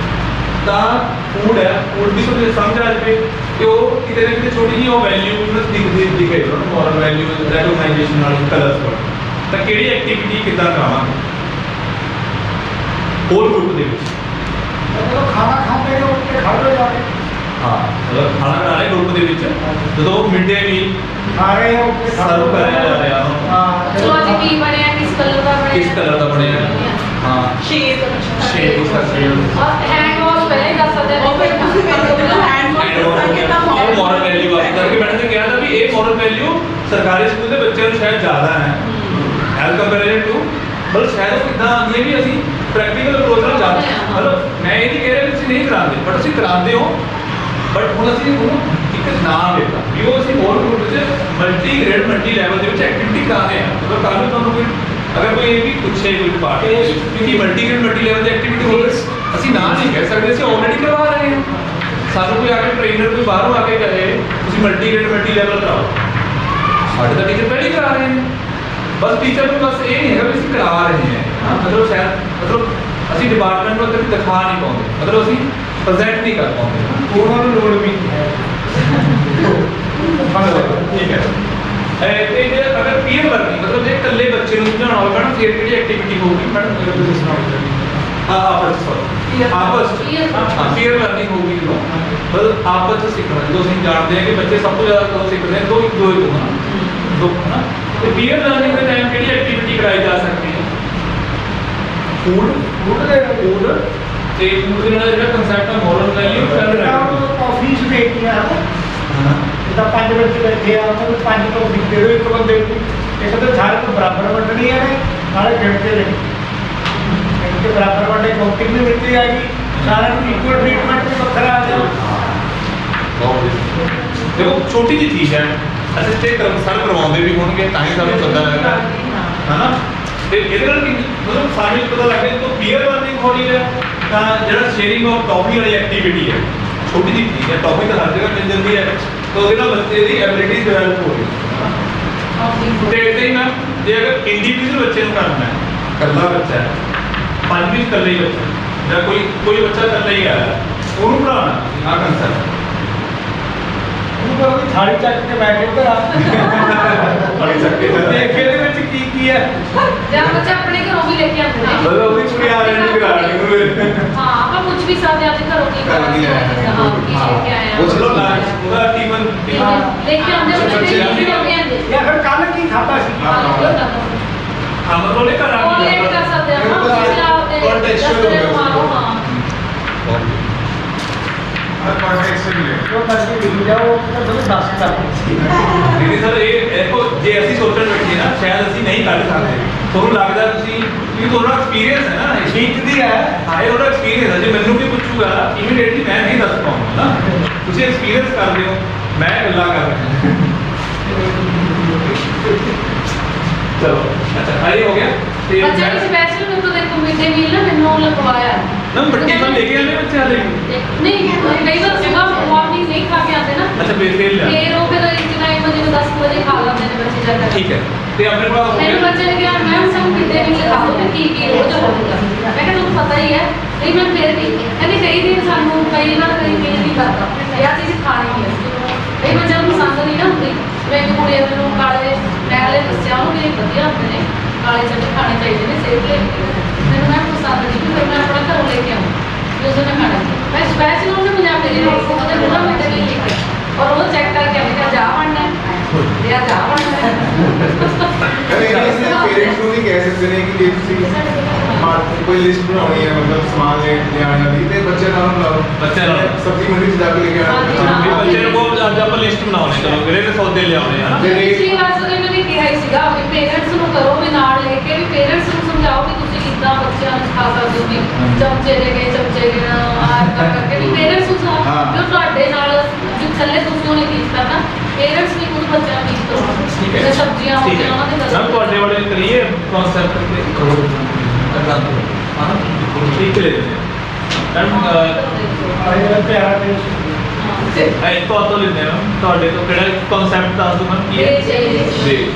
ਤਾਂ ਫੂਡ ਹੈ ਫੂਡ ਵੀ ਤੁਹਾਨੂੰ ਸਮਝ ਆ ਜਾਵੇ ਕਿ ਉਹ ਕਿਤੇ ਨਾ ਕਿਤੇ ਛੋਟੀ ਜਿਹੀ ਉਹ ਵੈਲਿਊ ਨੂੰ ਦਿਖੇ ਉਹਨਾਂ ਨੂੰ ਮੋਰਲ ਵੈਲਿਊ ਰੈਕਗਨਾਈਜੇਸ਼ਨ ਨਾਲ ਕਲਰਸ ਪਰ ਤਾਂ ਕਿਹੜੀ ਐਕਟੀਵਿਟੀ ਕਿੱਦਾਂ ਕਰਾਵਾਂਗੇ ਹੋਰ ਗਰੁੱਪ ਦੇ ਵਿੱਚ ਜਦੋਂ ਖਾਣਾ ਖਾਂਦੇ ਨੇ ਉੱਠ ਕੇ ਖੜ੍ਹ ਜਾ ਕੇ ਹਾਂ ਮਤਲਬ ਖਾਣਾ ਬਣਾ ਰਹੇ ਗਰੁੱਪ ਦੇ ਵਿੱਚ ਜਦੋਂ ਮਿਡ ਡੇ ਮੀਲ ਖਾ ਰਹੇ ਹੋ ਉੱਠ ਕੇ ਸਰਵ ਕਰਾਇਆ ਜਾ ਰਿਹਾ ਉਹਨੂੰ ਹਾਂ ਚਲੋ ਅੱਜ ਕੀ ਬਣਿਆ ਕਿਸ ਕਲਰ ਦਾ ਬਣਿਆ ਕਿਸ ਕਲਰ ਦਾ ਬਣਿਆ ਹਾਂ ਸ਼ੇਪ ਸ਼ੇਪ ਉਸ ਦਾ ਸ਼ੇਪ ਔਰ ਹੈਂਡ ਵਾਸ਼ ਪਹਿਲੇ ਕਰ ਸਕਦੇ ਉਹ ਫਿਰ ਤੁਸੀਂ ਮੈਨੂੰ ਹੈਂਡ ਵਾਸ਼ ਕਰਕੇ ਤਾਂ ਉਹ ਮੋਰਲ ਵੈਲਿਊ ਵਾਲੀ ਕਰਕੇ ਮੈਡਮ ਨੇ ਕਿਹਾ था ਵੀ ਇਹ ਮੋਰਲ ਵੈਲਿਊ ਸਰਕਾਰੀ ਸਕੂਲ ਦੇ ਬੱਚਿਆਂ ਨੂੰ ਸ਼ਾਇਦ ਜ਼ਿਆਦਾ ਹੈ ਐਜ਼ ਕੰਪੈਰੀਜ਼ਨ ਟੂ ਮਤਲਬ ਸ਼ਾਇਦ ਉਹ ਕਿੱਦਾਂ ਆਉਂਦੀ ਹੈ ਵੀ ਅਸੀਂ ਪ੍ਰੈਕਟੀਕਲ ਅਪਰੋਚ ਨਾਲ ਜਾ ਮਤਲਬ ਮੈਂ ਇਹ ਨਹੀਂ ਕਹਿ ਰਿਹਾ ਕਿ ਤੁਸੀਂ ਨਹੀਂ ਕਰਾਉਂਦੇ ਬਟ ਤੁਸੀਂ ਕਰਾਉਂਦੇ ਹੋ ਬਟ ਹੁਣ ਅਸੀਂ ਉਹਨੂੰ ਇੱਕ ਨਾਮ ਦਿੱਤਾ ਵੀ ਉਹ ਅਸੀਂ ਹੋਰ ਗਰੁੱਪ ਵਿੱਚ ਮਲਟੀ ਗ੍ਰੇਡ ਮਲਟੀ ਲੈਵਲ ਦੇ ਵਿੱਚ ਐਕਟੀਵਿਟੀ ਕਰਾਉਂਦੇ ਹਾਂ ਮਤਲਬ ਕੱਲ੍ਹ ਨੂੰ ਤੁਹਾਨੂੰ ਕੋਈ ਅਗਰ ਕੋਈ ਇਹ ਵੀ ਪੁੱਛੇ ਕੋਈ ਪਾਰਟ ਕਿ ਮਲਟੀ ਗ੍ਰੇਡ ਮਲਟੀ ਲੈਵਲ ਦੀ ਐਕਟੀਵਿਟੀ ਹੋਵੇ ਅਸੀਂ ਨਾ ਨਹੀਂ ਕਹਿ ਸਕਦੇ ਅਸੀਂ ਆਲਰੇਡੀ ਕਰਵਾ ਰਹੇ ਹਾਂ ਸਾਨੂੰ ਕੋਈ ਆ ਕੇ ਟ੍ਰੇਨਰ ਕੋਈ ਬਾਹਰੋਂ ਆ ਕੇ ਕਹੇ ਤੁਸੀਂ ਮਲਟੀ ਗ੍ਰੇਡ ਮਲਟੀ ਲੈਵਲ ਕਰਾਓ ਸਾਡੇ ਤਾਂ ਟੀਚਰ ਪਹਿਲਾਂ ਹੀ ਕਰਾ ਰਹੇ ਨੇ ਬਸ ਟੀਚਰ ਨੂੰ ਬਸ ਇਹ ਨਹੀਂ ਹੈਗਾ ਵੀ ਅਸੀਂ ਕਰਾ ਰਹੇ ਹਾਂ ਮਤਲਬ ਸ਼ਾਇਦ ਮਤਲਬ ਅਸੀਂ ਡਿਪਾਰਟਮੈਂਟ ਨੂੰ ਅੱਗੇ ਦਿਖਾ ਨਹੀਂ ਪਾਉਂਦੇ ਮਤਲਬ ਅਸੀਂ ਪ੍ਰੈਜ਼ੈਂਟ ਨਹੀਂ ਕਰ ਪਾਉਂਦੇ ਉਹਨਾਂ ਨੂੰ ਲੋੜ ਵੀ ਨਹੀਂ ਹੈ ਠੀਕ ਹੈ ਤੇ ਜੇ ਅਗਰ ਪੀਅਰ ਲਰਨਿੰਗ ਮਤਲਬ ਜੇ ਇਕੱਲੇ ਬੱਚੇ ਨੂੰ ਸਮਝਾਉਣਾ ਹੋਵੇ ਮੈਡਮ ਫਿਰ ਕਿਹੜੀ ਐਕਟੀਵਿਟੀ ਹੋਊਗੀ ਮੈਡਮ ਅਗਰ ਤੁਸੀਂ ਸੁਣਾਓ ਆਪਸ ਪੀਅਰ ਲਰਨਿੰਗ ਹੋਊਗੀ ਜਦੋਂ ਮਤਲਬ ਆਪਸ ਵਿੱਚ ਸਿੱਖਣਾ ਜਦੋਂ ਅਸੀਂ ਜਾਣਦੇ ਹਾਂ ਕਿ ਬੱਚੇ ਸਭ ਤੋਂ ਜ਼ਿਆਦਾ ਕਦੋਂ ਸਿੱਖਦੇ ਨੇ ਦੋ ਹਨਾ ਤੇ ਪੀਅਰ ਲਰਨਿੰਗ ਦੇ ਟਾਈਮ ਕਿਹੜੀ ਐਕਟੀਵਿਟੀ ਕਰਾਈ ਜਾ ਸਕਦੀ ਹੈ ਫੂਡ ਫੂਡ ਤੇ ਫੂਡ ਦੇ ਨਾਲ ਜਿਹੜਾ ਕਨਸੈਪਟ ਹੈ ਮੋਰਲ ਵੈਲਿਊ ਕਾਫੀਸ ਵੇਚੀਆਂ ਜਿੱਦਾਂ 5 ਬੱਚੇ ਬੈਠੇ ਆ ਉਹਨਾਂ ਨੂੰ 5 ਤੋਂ ਦੇ ਦਿਓ ਇੱਕ ਬੰਦੇ ਨੂੰ ਇੱਕ ਤਾਂ ਸਾਰੇ ਨੂੰ ਬਰਾਬਰ ਵੰਡਣੀ ਹੈ ਨਾਲੇ ਗਿਣ ਕੇ ਦੇ ਇੱਕ ਤੇ ਬਰਾਬਰ ਵੰਡੇ ਕਾਊਂਟਿੰਗ ਵੀ ਮਿਲਦੀ ਆਏਗੀ ਸਾਰਿਆਂ ਨੂੰ ਇਕੁਅਲ ਟ੍ਰੀਟਮੈਂਟ ਵੀ ਵੱਖਰਾ ਆ ਜਾਊ ਦੇਖੋ ਛੋਟੀ ਜਿਹੀ ਚੀਜ਼ ਹੈ ਅਸੀਂ ਤੇ ਸਰ ਕਰਵਾਉਂਦੇ ਵੀ ਹੋਣਗੇ ਤਾਂ ਹੀ ਸਾਨੂੰ ਪਤਾ ਲੱਗਾ ਹਨਾ ਤੇ ਇਹਦੇ ਨਾਲ ਕੀ ਮਤਲਬ ਸਾਨੂੰ ਪਤਾ ਲੱਗ ਗਿਆ ਜਦੋਂ ਪੀਅਰ ਲਰਨਿੰਗ ਹੋ ਰਹੀ ਹੈ ਤਾਂ ਜਿਹੜਾ ਸ਼ੇਅਰਿੰਗ ਆਫ ਟੌਪੀ ਵਾਲੀ ਐਕਟੀਵਿਟੀ ਹੈ ਛੋਟੀ ਜਿਹੀ ਚੀਜ਼ ਹੈ ਟੌਪੀ ਤਾਂ ਹਰ ਜਗ੍ਹਾ ਮਿਲ ਜਾਂਦੀ ਹੈ ਤਾਂ ਉਹਦੇ ਨਾਲ ਬੱਚੇ ਦੀ ਐਬਿਲਿਟੀ ਡਿਵੈਲਪ ਹੋ ਰਹੀ ਹੈ ਤੇ ਇਦਾਂ ਹੀ ਮੈਮ ਜੇ ਅਗਰ ਇੰਡੀਵਿਜੂਅਲ ਬੱਚੇ ਨੂੰ ਕਰਨਾ ਹੈ ਇਕੱਲਾ ਬੱਚਾ ਹੈ ਪੰਜ ਵੀ ਇਕੱਲੇ ਹੀ ਬੱਚਾ ਜਾਂ ਕੋਈ ਬੱਚਾ ਇਕੱਲਾ ਹੀ ਆਇਆ ਉਹਨੂੰ ਪੜ੍ਹਾਉਣਾ ਆਹ ਕਨਸੈਪਟ ਉਹ ਥਾਲੀ ਚੱਕ ਕੇ ਬੈਠੇ ਇੱਧਰ ਆ ਬੜੀ ਸੱਕੇ ਦੇਖ ਇਹਦੇ ਵਿੱਚ ਕੀ ਹੈ ਜਾਂ ਬੱਚੇ ਆਪਣੇ ਘਰੋਂ ਵੀ ਲੈ ਕੇ ਆਉਂਦੇ ਨੇ ਮਤਲਬ ਉਹਦੀ ਛੁਰੀ ਆ ਰਹੀ ਨਹੀਂ ਕਰਾ ਰਹੀ ਹਾਂ ਆਪਾਂ ਕੁਝ ਵੀ ਸਕਦੇ ਆ ਆਪਣੇ ਘਰੋਂ ਕੀ ਕਰਦੀ ਹੈ। ਹਾਂ ਕੀ ਲੈ ਕੇ ਆਏ ਆ ਉਹ ਚਲੋ ਉਹਦਾ ਟੀਮਨ ਲੈ ਕੇ ਆਉਂਦੇ ਬੱਚੇ ਲੈ ਕੇ ਆਉਂਦੇ ਜਾਂ ਫਿਰ ਕੱਲ ਕੀ ਖਾਧਾ ਸੀ ਅਮਰ ਉਹਨੇ ਘਰ ਆ ਉਹ ਇਹ ਕਰ ਸਕਦੇ ਆ ਨਾ ਤੁਸੀਂ ਆਪਦੇ Contextual ਹੋ ਗਿਆ ਮਾਰੋ ਹਾਂ ਜੋ ਕਰਕੇ ਲਿਖ ਜਾਓ ਉਹ ਤੁਹਾਨੂੰ ਦੱਸ ਸਕਦਾ ਨਹੀਂ ਸਰ ਇਹ ਦੇਖੋ ਜੇ ਅਸੀਂ ਸੋਚਣ ਬੈਠੀਏ ਨਾ ਸ਼ਾਇਦ ਅਸੀਂ ਨਹੀਂ ਕੱਢ ਸਕਦੇ ਤੁਹਾਨੂੰ ਲੱਗਦਾ ਤੁਸੀਂ ਕਿ ਤੁਹਾਡਾ ਐਕਸਪੀਰੀਅੰਸ ਹੈ ਨਾ ਇਹ ਠੀਕ ਦੀ ਹੈ ਹਾਂ ਇਹ ਤੁਹਾਡਾ ਐਕਸਪੀਰੀਅੰਸ ਹੈ ਜੇ ਮੈਨੂੰ ਵੀ ਪੁੱਛੂਗਾ ਇਮੀਡੀਏਟਲੀ ਮੈਂ ਨਹੀਂ ਦੱਸ ਪਾਉਂਗਾ ਨਾ ਤੁਸੀਂ ਐਕਸਪੀਰੀਅੰਸ ਕਰਦੇ ਹੋ ਮੈਂ ਗੱਲਾਂ ਕਰ ਰਿਹਾ ਚਲੋ ਅੱਛਾ ਆਈ ਹੋ ਗਿਆ ਤੇ ਬੱਚੇ ਨੂੰ ਸਪੈਸ਼ਲ ਮੈਨੂੰ ਤਾਂ ਦੇਖੋ ਮਿਡ ਡੇ ਮੀਲ ਨਾ ਮੈਨੂੰ ਲਗਵਾਇਆ ਨਾ ਬੱਟੀ ਤੋਂ ਲੈ ਕੇ ਆਨੇ ਬੱਚੇ ਵਾਲੇ ਨਹੀਂ ਕਈ ਵਾਰ ਸਵੇਰ ਮਾਰਨਿੰਗ ਨਹੀਂ ਖਾ ਕੇ ਆਉਂਦੇ ਨਾ ਅੱਛਾ ਫੇਰ ਲਿਆ ਫਿਰ ਉਹ ਫਿਰ ਇੱਕ ਟਾਈਮ ਵਜੇ ਨੂੰ 10 ਵਜੇ ਖਾ ਲੈਂਦੇ ਨੇ ਬੱਚੇ ਜਾ ਕੇ ਠੀਕ ਹੈ ਤੇ ਆਪਣੇ ਕੋਲ ਹੋ ਮੈਨੂੰ ਗਿਆ ਬੱਚੇ ਨੇ ਕਿਹਾ ਮੈਮ ਸਾਨੂੰ ਮਿਡ ਡੇ ਮੀਲ ਖਾਓ ਤੇ ਕੀ ਰੋਜ਼ ਹੋਊਗਾ ਮੈਂ ਕਿਹਾ ਤੁਹਾਨੂੰ ਪਤਾ ਹੀ ਹੈ ਨਹੀਂ ਮੈਂ ਫਿਰ ਵੀ ਕਹਿੰਦੇ ਕਈ ਦਿਨ ਸਾਨੂੰ ਕਈ ਵਾਰ ਕਈ ਦਿਨ ਨਹੀਂ ਕਰਦਾ ਇਹ ਚੀਜ਼ ਖਾਣੀ ਹੈ ਕਈ ਬੱਚਿਆਂ ਨੂੰ ਪਸੰਦ ਨਹੀਂ ਨਾ ਹੁੰਦੀ ਮੈਂ ਕੁੜੀਆਂ ਨੂੰ ਕਾਲੇ ਮੈਂ ਵਾਲੇ ਦੱਸਿਆ ਉਹਨੂੰ ਵੀ ਵਧੀਆ ਹੁੰਦੇ ਨੇ ਕਾਲੇ ਚਨੇ ਖਾਣੇ ਚਾਹੀਦੇ ਨੇ ਸਿਹਤ ਲਈ ਮੈਨੂੰ ਮੈਂ ਪਸੰਦ ਨਹੀਂ ਕਿ ਫਿਰ ਮੈਂ ਆਪਣਾ ਘਰੋਂ ਲੈ ਕੇ ਆਉਂ ਜੋ ਮੈਂ ਖਾਣਾ ਮੈਂ ਸਪੈਸ਼ਲ ਉਹਨੂੰ ਪੰਜਾਬ ਦੇ ਜਿਹੜੇ ਉਹਦੇ ਪੂਰਾ ਮਿਡ ਡੇ ਮੀਲ ਲਿਖਿਆ ਔਰ ਉਹ ਚੈੱਕ ਕਰਕੇ ਆਉਂਦਾ ਜਾ ਬਣਨਾ ਤੇ ਆ ਜਾ ਬਣਨਾ ਪੇਰੈਂਟਸ ਨੂੰ ਵੀ ਕਹਿ ਸਕਦੇ ਨੇ ਕਿ ਜੇ ਤੁਸੀਂ ਕੋਈ ਲਿਸਟ ਬਣਾਉਣੀ ਹੈ ਮਤਲਬ ਸਮਾਨ ਲਿਆਉਣ ਵਾਲੀ ਤੇ ਬੱਚੇ ਨਾਲ ਬੁਲਾਓ ਬੱਚੇ ਨਾਲ। ਸਬਜ਼ੀ ਮੰਡੀ 'ਚ ਜਾ ਕੇ ਲੈ ਕੇ ਹਾਂਜੀ, ਆਉਣਾ ਹਾਂ। ਵੀ ਬੱਚੇ ਨੂੰ ਬਹੁਤ ਅੱਜ ਆਪਾਂ ਲਿਸਟ ਬਣਾਉਣੀ ਚਲੋ ਵੀਰੇ ਦੇ ਸੌਦੇ ਲਿਆਉਣੇ ਹਨਾ ਤੇ ਪਿਛਲੀ ਵਾਰ ਤੋਂ ਇਹਨਾਂ ਨੇ ਕਿਹਾ ਹੀ ਸੀਗਾ ਵੀ ਪੇਰੈਂਟਸ ਨੂੰ ਕਰੋ ਵੀ ਨਾਲ ਲੈ ਕੇ ਵੀ ਪੇਰੈਂਟਸ ਨੂੰ ਸਮਝਾਓ ਕਿ ਤੁਸੀਂ ਕਿੱਦਾਂ ਬੱਚਿਆਂ ਨੂੰ ਸਿਖਾ ਸਕਦੇ ਹੋ ਵੀ ਚਮਚੇ ਦੇ ਕੇ ਚਮਚੇ ਦੇ ਨਾਲ ਕਰਕੇ ਵੀ ਪੇਰੈਂਟਸ ਨੂੰ ਹਾਂ। ਜੋ ਤੁਹਾਡੇ ਨਾਲ ਜੋ ਥੱਲੇ ਤੁਸੀਂ ਉਹਨੇ ਟੀਚ ਕਰਨਾ ਪੇਰੈਂਟਸ ਵੀ ਖੁਦ ਬੱਚਿਆਂ ਨੂੰ ਟੀਚ ਕਰਵਾਉਣਾ ਠੀਕ ਹੈ। ਜੇ ਸਬਜ਼ੀਆਂ ਠੀਕ ਹੈ। ਹੁੰਦੀਆਂ ਉਹਨਾਂ ਦੇ ਮੈਮ ਕਨਸੈਪਟ ਤੇ ਐਗਜ਼ਾਮਪਲ ਹਾਂ ਠੀਕ ਲੈ ਲੈਂਦੇ ਆਇਆ ਪਿਆਰਾ ਦੇਸ਼ ਐ ਤੋਂ ਲੈਂਦੇ ਹਾਂ ਤੁਹਾਡੇ ਤੋਂ ਕਿਹੜਾ ਕਨਸੈਪਟ ਦੱਸ ਦੋ ਮੈਂ ਕੀ ਹੈ ਦੇਸ਼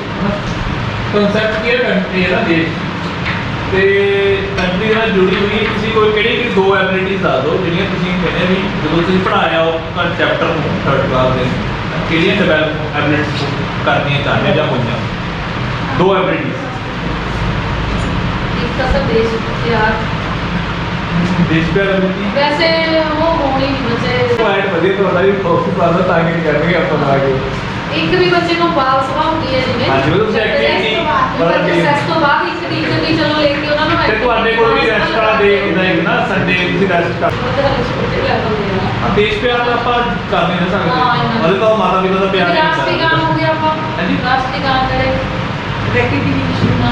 ਕਨਸੈਪਟ ਕੀ ਹੈ ਕੰਟਰੀ ਦਾ ਦੇਸ਼ ਤੇ ਕੰਟਰੀ ਨਾਲ ਜੁੜੀ ਹੋਈ ਤੁਸੀਂ ਕੋਈ ਕਿਹੜੀ ਦੋ ਐਬਿਲਿਟੀਜ਼ ਦੱਸ ਦਿਓ ਜਿਹੜੀਆਂ ਤੁਸੀਂ ਕਹਿੰਦੇ ਵੀ ਜਦੋਂ ਤੁਸੀਂ ਪੜ੍ਹਾਇਆ ਉਹ ਚੈਪਟਰ ਨੂੰ ਥਰਡ ਕਲਾਸ ਦੇ ਕਿਹੜੀਆਂ ਡਿਵੈਲਪ ਐਬਿਲਿਟੀਜ਼ ਕਰਨੀਆਂ ਚਾਹੁੰਦੇ ਜਾਂ ਹੋਈਆਂ ਦੋ ਐਬਿਲਿਟੀਜ਼ ਇੱਕ ਤਾਂ ਸਰ ਦੇਸ਼ ਪਿਆਰ ਦੇਸ਼ ਪਿਆਰ ਐਬਿਲਿਟੀ ਵੈਸੇ ਉਹ ਹੋਣੀ ਨਹੀਂ ਬੱਚੇ ਪੁਆਇੰਟ ਵਧੀਆ ਤੁਹਾਡਾ ਵੀ ਫੋਕਸ ਕਰਦਾ ਤਾਂ ਕਿ ਕਰਨਗੇ ਆਪਾਂ ਲਾ ਕੇ ਇੱਕ ਵੀ ਬੱਚੇ ਨੂੰ ਬਾਲ ਸਭਾ ਹੁੰਦੀ ਹੈ ਜਿਵੇਂ ਹਾਂਜੀ, ਉਹ ਤੁਸੀਂ activity ਸੈਸ ਤੋਂ ਬਾਅਦ ਇੱਕ ਟੀਚਰ ਵੀ ਚਲੋ ਲੈ ਕੇ ਉਹਨਾਂ ਨੂੰ ਤੇ ਤੁਹਾਡੇ ਕੋਲ ਵੀ ਰੈਸਟ ਵਾਲਾ ਡੇ ਹੁੰਦਾ ਹੈ ਨਾ ਸੰਡੇ ਤੁਸੀਂ ਰੈਸਟ ਕਰ ਦੇਸ਼ ਪਿਆਰ ਤਾਂ ਆਪਾਂ ਕਰ ਨਹੀਂ ਸਕਦੇ ਉਹਦੇ ਤਾਂ ਮਾਤਾ ਪਿਤਾ ਦਾ ਪਿਆਰ ਨਹੀਂ ਰਾਸ਼ਟਰੀ ਗਾਨ ਹੋ ਗਿਆ ਆਪਾਂ ਹਾਂਜੀ। ਰਾਸ਼ਟਰੀ ਗਾਨ ਜਿਹੜੇ ਰੈਕਗਨੀਸ਼ਨ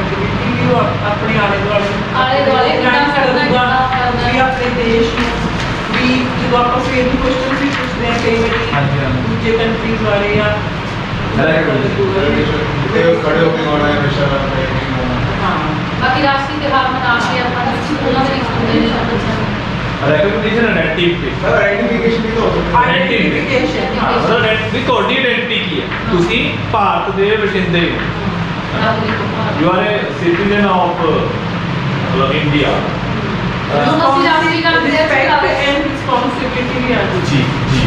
ਐਕਟੀਵਿਟੀ ਵੀ ਉਹ ਆਪਣੇ ਆਲੇ ਦੁਆਲੇ ਕਿੱਦਾਂ ਕਰਨਾ ਵੀ ਆਪਣੇ ਦੇਸ਼ ਨੂੰ ਵੀ ਜਦੋਂ ਆਪਾਂ ਸਵੇਰ ਨੂੰ ਕੁਐਸਚਨ ਵੀ ਪੁੱਛਦੇ ਹਾਂ ਕਈ ਵਾਰੀ ਹਾਂਜੀ, ਹਾਂਜੀ। ਦੂਜੇ ਕੰਟਰੀਜ਼ ਬਾਰੇ ਜਾਂ ਤੇ ਖੜੇ ਹੋ ਕੇ ਗਾਉਣਾ ਹੈ ਹਮੇਸ਼ਾ ਹਾਂ ਬਾਕੀ ਰਾਸ਼ਟਰੀ ਤਿਉਹਾਰ ਮਨਾ ਕੇ ਆਪਾਂ ਉਹਨਾਂ ਦੇ ਵਿੱਚ ਹੁੰਦੇ ਨੇ ਬੱਚਿਆਂ ਨੂੰ recognition and activity sir identification ਵੀ ਤਾਂ ਹੋ ਸਕਦਾ ਹੈ ਆਈਡੈਂਟੀਫਿਕੇਸ਼ਨ ਹਾਂ ਮਤਲਬ ਵੀ ਤੁਹਾਡੀ ਆਇਡੈਂਟੀ ਕੀ ਹੈ ਤੁਸੀਂ ਭਾਰਤ ਦੇ ਵਸਿੰਦੇ ਹੋ you are a citizen of India ਅਸੀਂ ਰਾਸ਼ਟਰੀ ਗਾਨ ਦੇ ਰਿਸਪੈਕਟ ਐਂਡ ਰਿਸਪੌਂਸਿਬਿਲਿਟੀ ਵੀ ਆ ਜੀ ਜੀ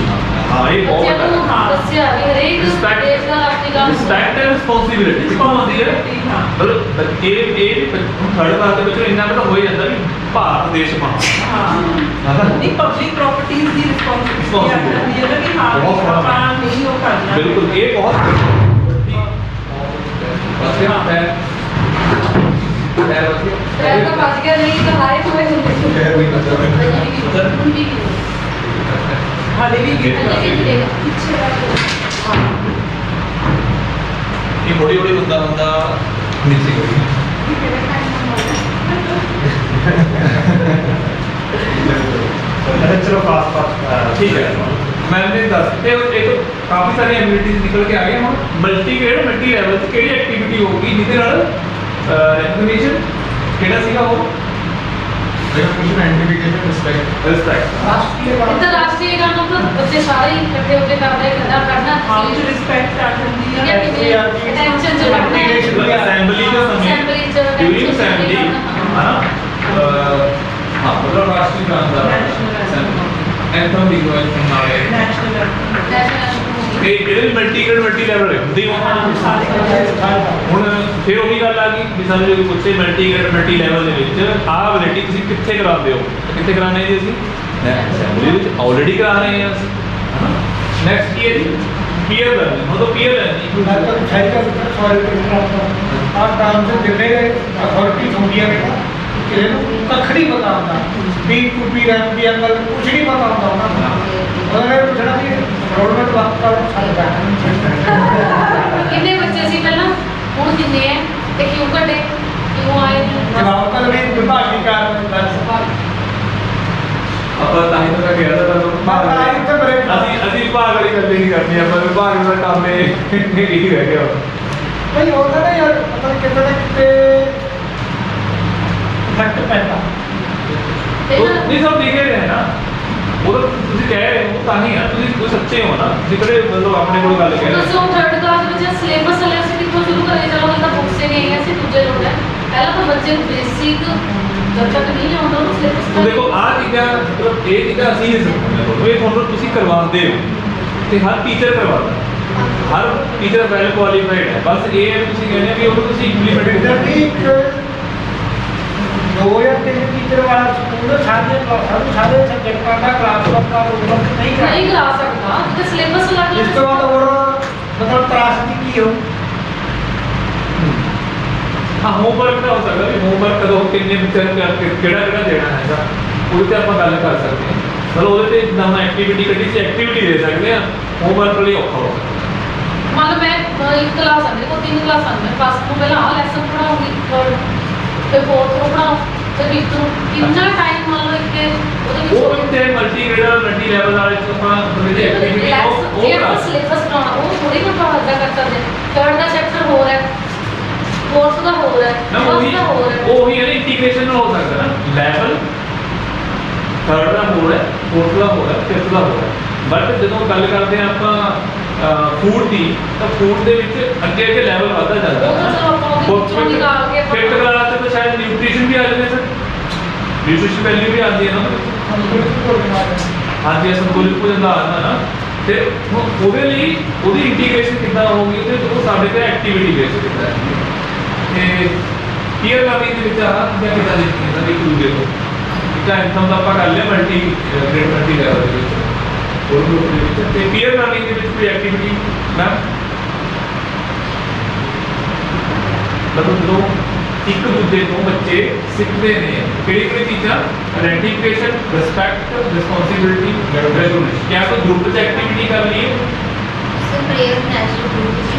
ਹਾਂ ਇਹ ਬਹੁਤ ਬੱਚਿਆਂ ਨੂੰ ਹੈ ਦੱਸਿਆ ਵੀ ਹਰੇਕ Respect- ਦੇਸ਼ ਦਾ ਰਾਸ਼ਟਰੀ ਗਾਨ ਰਿਸਪੈਕਟ ਐਂਡ ਰਿਸਪੌਂਸਿਬਿਲਿਟੀ ਕਿਉਂ ਆਉਂਦੀ ਹੈ ਹਾਂ ਮਤਲਬ ਇਹ ਥਰਡ ਕਲਾਸ ਦੇ ਵਿੱਚ ਇੰਨਾ ਕੁ ਹੋ ਹੀ ਜਾਂਦਾ ਵੀ ਭਾਰਤ ਦੇਸ਼ ਮਾ ਹਾਂ ਨਹੀਂ ਪਬਲਿਕ ਪ੍ਰਾਪਰਟੀਜ਼ ਦੀ ਰਿਸਪੌਂਸਿਬਿਲਿਟੀ ਆ ਜਾਂਦੀ ਹੈ ਨਾ ਕਿ ਹਾਂ ਬਹੁਤ ਬੜਾ ਆਪਾਂ ਨਹੀਂ ਉਹ ਕਰਨਾ ਬਿਲਕੁਲ ਇਹ ਬਹੁਤ ਬਸ ਇਹ ਪੈਰ ਤਾਂ ਬਚ ਗਿਆ ਨਹੀਂ ਤਾਂ ਹਾਰੇ ਹੋਏ ਹੁੰਦੇ ਖੈਰ ਵੀ ਨਾ ਜਾਵੇ ਹੁਣ ਵੀ ਹਾਲੇ ਵੀ ਪਿੱਛੇ ਇਹ ਹੌਲੀ ਹੌਲੀ ਹੁੰਦਾ ਨੀਚੇ ਗਈ ਚਲੋ ਪਾਸ ਠੀਕ ਹੈ मैंने दस ये तो काफी सारी एबिलिटीज निकल के आ गई हम मल्टी ग्रेड मल्टी लेवल ਤੇ ਕਿਹੜੀ ਐਕਟੀਵਿਟੀ ਹੋਊਗੀ ਜਿਹਦੇ ਨਾਲ ਰੈਕਗਨੀਸ਼ਨ ਕਿਹੜਾ ਸੀਗਾ ਉਹ recognition identification respect ਰਿਸਪੈਕਟ ਰਾਸ਼ਟਰੀ ਇੱਧਰ ਰਾਸ਼ਟਰੀ ਗਾਨ ਨੂੰ ਤਾਂ ਬੱਚੇ ਸਾਰੇ ਹੀ ਇਕੱਠੇ ਹੋ ਕੇ ਕਰਦੇ ਆ ਕਿੱਦਾਂ ਕਰਨਾ ਹਾਂ ਚ ਰਿਸਪੈਕਟ ਆ ਜਾਂਦੀ ਠੀਕ ਹੈ ਹੈ ਕਿਵੇਂ ਅਟੈਂਸ਼ਨ ਚ ਕਰਨਾ ਹੈ ਅਸੈਂਬਲੀ ਦੇ ਸਮੇਂ Assembly ਚ ਡਿਊਰਿੰਗ attention ਅਸੈਂਬਲੀ ਕਰਨਾ। ਹਾਂ ਹਾਂ ਮਤਲਬ ਰਾਸ਼ਟਰੀ ਗਾਨ ਦਾ ਐਂਥਮ ਦੀ ਕੋਈ ਨਾਲੇ ਨੈਸ਼ਨਲ National ਇਹ ਜਿਹੜੇ ਮਲਟੀ ਗ੍ਰੇਡ ਮਲਟੀ ਲੈਵਲ ਹੁੰਦੀ ਹੁਣ ਫਿਰ ਉਹੀ ਗੱਲ ਆ ਗਈ ਵੀ ਸਾਨੂੰ ਜਦੋਂ ਪੁੱਛੇ ਮਲਟੀ ਗ੍ਰੇਡ ਮਲਟੀ ਲੈਵਲ ਦੇ ਵਿੱਚ ਆਹ ਐਬਿਲਿਟੀ ਤੁਸੀਂ ਕਿੱਥੇ ਕਰਾਉਂਦੇ ਹੋ ਕਿੱਥੇ ਕਰਾਣੇ ਜੀ ਅਸੀਂ ਅਸੈਂਬਲੀ ਵਿੱਚ ਆਲਰੇਡੀ ਕਰਾ ਰਹੇ ਹਾਂ ਅਸੀਂ ਨੈਕਸਟ ਕੀ ਹੈ ਜੀ ਪੀਅਰ ਲਰਨਿੰਗ ਉਹ ਤਾਂ ਪੀਅਰ ਲਰਨਿੰਗ मैं तो सही का सॉरी करता आप काम से जिले अथॉरिटी होती है बेटा कि कख नहीं पता होता बी टू बी रैम बी एंगल कुछ नहीं पता होता ना उन्होंने पूछना कि गवर्नमेंट वक्त का सारे बैठे ਕਿੰਨੇ ਬੱਚੇ ਸੀ ਪਹਿਲਾਂ ਹੁਣ ਕਿੰਨੇ ਹੈ ਤੇ ਕਿਉਂ ਘਟੇ ਕਿਉਂ ਆਏ ਨੇ जवाब का भी विभाग की कार ਆਪਾਂ ਤਾਂ ਹੀ ਤਾਂ ਕਹਿ ਰਿਹਾ ਬਾਬਾ ਇੱਥੇ ਬਰੇ ਅਸੀਂ ਭਾਗ ਵਾਲੀ ਗੱਲ ਨਹੀਂ ਕਰਨੀ ਆਪਾਂ ਵਿਭਾਗ ਦਾ ਕੰਮ ਇਹ ਹੀ ਰਹਿ ਗਿਆ भाई होता ना यार मतलब कितने ना कितने इफेक्ट पैदा ਤੇ ਉਹ ਨਾ ਨਹੀਂ ਸਭ ਦਿਖੇ ਰਹੇ ਨਾ ਉਹ ਤਾਂ ਤੁਸੀਂ ਕਹਿ ਰਹੇ ਹੋ ਤਾਂ ਹੀ ਆ ਤੁਸੀਂ ਕੋਈ ਸੱਚੇ ਹੋ ਨਾ ਤੁਸੀਂ ਕਿਹੜੇ ਮਤਲਬ ਆਪਣੇ ਕੋਲ ਗੱਲ ਕਹਿ ਰਹੇ ਤੁਸੀਂ ਉਹ ਥਰਡ ਕਲਾਸ ਵਿੱਚ ਸਿਲੇਬਸ ਵਾਲੇ ਅਸੀਂ ਕਿੱਥੋਂ ਸ਼ੁਰੂ ਕਰੇ ਚਲੋ ਉਹ ਤਾਂ ਬੁੱਕ ਸੇ ਗਏ ਅਸੀਂ ਦੂਜੇ ਲੋਟ ਹੈ ਪਹਿਲਾਂ ਤਾਂ ਬੱਚੇ ਨੂੰ ਬੇਸਿਕ ਜਦ ਤੱਕ ਨਹੀਂ ਆਉਂਦਾ ਉਹ ਸਿਲੇਬਸ ਹੁਣ ਦੇਖੋ ਆਹ ਚੀਜ਼ਾਂ ਮਤਲਬ ਇਹ ਚੀਜ਼ਾਂ ਅਸੀਂ ਨਹੀਂ ਸਿਖਾਉਂਦੇ ਤੁਹਾਨੂੰ ਇਹ ਤੁਹਾਨੂੰ ਤੁਸੀਂ ਕਰਵਾਉਂਦੇ ਹੋ ਤੇ ਹਰ ਟੀਚਰ ਕਰਵਾਉਂਦਾ ਹਰ ਟੀਚਰ ਵੈਲ ਕੁਆਲੀਫਾਈਡ ਹੈ ਬਸ ਇਹ ਹੈ ਵੀ ਤੁਸੀਂ ਕਹਿੰਦੇ ਹੋ ਕਿ ਉਹਨੂੰ ਤੁਸੀਂ ਇੰਪਲੀਮੈਂਟ इधर ਕਰਨਾ भी एक 2 या 3 टीचर वाला स्कूल सारे सब्जेक्टां का क्लास वर्क का होमवर्क नहीं ਨਹੀਂ कराएगा ਕਰਾ ਸਕਦਾ ਤੇ ਸਿਲੇਬਸ ਅਲੱਗ इसके बाद और मतलब त्रासदी की हो ਹਾਂ ਹੋਮਵਰਕ ਦਾ ਹੋ ਸਕਦਾ ਵੀ ਹੋਮਵਰਕ ਕਦੋਂ ਕਿੰਨੇ ਬੱਚਿਆਂ ਨੂੰ ਕਰਕੇ ਕਿਹੜਾ ਦੇਣਾ ਹੈਗਾ ਉਹਦੇ ਤੇ ਆਪਾਂ ਗੱਲ ਕਰ ਸਕਦੇ ਹਾਂ ਮਤਲਬ ਉਹਦੇ ਤੇ ਜਿੱਦਾਂ ਮੈਂ ਐਕਟੀਵਿਟੀ ਕੱਢੀ ਸੀ ਐਕਟੀਵਿਟੀ ਦੇ ਸਕਦੇ ਹਾਂ ਹੋਮਵਰਕ ਲਈ ਔਖਾ ਹੋ ਸਕਦਾ ਮਤਲਬ ਮੈਂ ਇੱਕ ਕਲਾਸ ਆਂਦੇ ਕੋ 3 ਕਲਾਸ ਆਂਦੇ ਫਸਟ ਨੂੰ ਪਹਿਲਾਂ ਆਹ ਲੈਸਨ ਪੜਾਉਂਗੀ ਥਰਡ ਫਿਰ ਫੋਰਥ ਨੂੰ ਪੜਾਉ ਤੇ ਫਿਫਥ ਨੂੰ ਕਿੰਨਾ ਟਾਈਮ ਮੰਨ ਲਓ ਕਿ ਉਹਦੇ ਉਹ ਵਿੱਚ ਕਿਤੇ ਮਲਟੀ ਗ੍ਰੇਡ ਮਲਟੀ ਲੈਵਲ ਵਾਲੇ ਚ ਆਪਾਂ ਉਹਦੇ ਐਕਟੀਵਿਟੀ ਉਹ ਸਿਲੇਬਸ ਪੜਾਉਣਾ ਉਹ ਥੋੜੀ ਨਾ ਆਪਾਂ ਅੱਧਾ ਕਰ ਸਕਦੇ ਥਰਡ ਦਾ ਚੈਪਟਰ ਹੋਰ ਹੈ ਸਪੋਰਟਸ ਦਾ ਹੋਰ ਹੈ ਨਾ ਬਸ ਉਹੀ ਦਾ ਹੋਰ ਹੈ ਉਹੀ ਹੈ ਨਾ ਇੰਟੀਗ੍ਰੇਸ਼ਨ ਨਾਲ ਹੋ ਸਕਦਾ ਨਾ ਲੈਵਲ ਥਰਡ ਦਾ ਹੋਰ ਹੈ ਫੋਰਥ ਦਾ ਹੋਰ ਹੈ ਫਿਫਥ ਦਾ ਹੋਰ ਹੈ ਬਟ ਜਦੋਂ ਗੱਲ ਕਰਦੇ ਆ ਆਪਾਂ ਫੂਡ ਦੀ ਤਾਂ ਫੂਡ ਦੇ ਵਿੱਚ ਅੱਗੇ ਅੱਗੇ ਲੈਵਲ ਵੱਧਦਾ ਜਾਂਦਾ ਉਹ ਤਾਂ ਚਲੋ ਆਪਾਂ ਉਹਦੇ ਵਿੱਚੋਂ ਨਿਕਾਲ ਕੇ ਆਪਾਂ- ਫਿਫਥ ਕਲਾਸ ਤੇ ਤਾਂ ਸ਼ਾਇਦ ਨਿਊਟ੍ਰੀਸ਼ਨ ਵੀ ਆ ਜਾਂਦੇ ਸਰ ਨਿਊਟ੍ਰੀਸ਼ਨ ਵੈਲਿਊ ਵੀ ਆਉਂਦੀ ਹੈ ਨਾ ਹਾਂਜੀ ਇਹ ਸੰਤੁਲਿਤ ਭੋਜਨ ਦਾ ਆਉਂਦਾ ਨਾ ਤੇ ਹੁਣ ਉਹਦੇ ਲਈ ਉਹਦੀ ਇੰਟੀਗ੍ਰੇਸ਼ਨ ਕਿੱਦਾਂ ਹੋਊਗੀ ਤੇ ਉਹ ਸਾਡੇ ਤੇ ਐਕਟੀਵਿਟੀ ਬੇਸ ਕਿੱਦਾਂ ਹੈ ਤੇ ਪੀਅਰ ਲਰਨਿੰਗ ਦੇ ਵਿੱਚ ਆ ਜਾਂ ਕਿੱਦਾਂ ਦੇਖੀਏ ਤਾਂ ਇੱਕ ਦੂਜੇ ਤੋਂ ਇੱਕ ਐਂਥਮ ਦਾ ਆਪਾਂ ਕਰ ਲਿਆ ਮਲਟੀ ਗ੍ਰੇਡ ਮਲਟੀ ਲੈਵਲ ਦੇ ਵਿੱਚ ਹੋਰ ਗਰੁੱਪ ਦੇ ਵਿੱਚ ਤੇ ਪੀਅਰ ਲਰਨਿੰਗ ਦੇ ਵਿੱਚ ਕੋਈ ਐਕਟੀਵਿਟੀ ਮੈਮ ਮਤਲਬ ਜਦੋਂ ਇੱਕ ਦੂਜੇ ਤੋਂ ਬੱਚੇ ਸਿੱਖਦੇ ਨੇ ਕਿਹੜੀ ਕਿਹੜੀ ਚੀਜ਼ਾਂ ਆਇਡੈਂਟੀਫਿਕੇਸ਼ਨ ਰਿਸਪੈਕਟ ਰਿਸਪੌਂਸਿਬਿਲਟੀ ਰੈਗੂਲੇਸ਼ਨ ਕਿਆ ਕੋਈ ਗਰੁੱਪ ਚ ਐਕਟੀਵਿਟੀ ਕਰ ਲਈਏ So prayer natural group is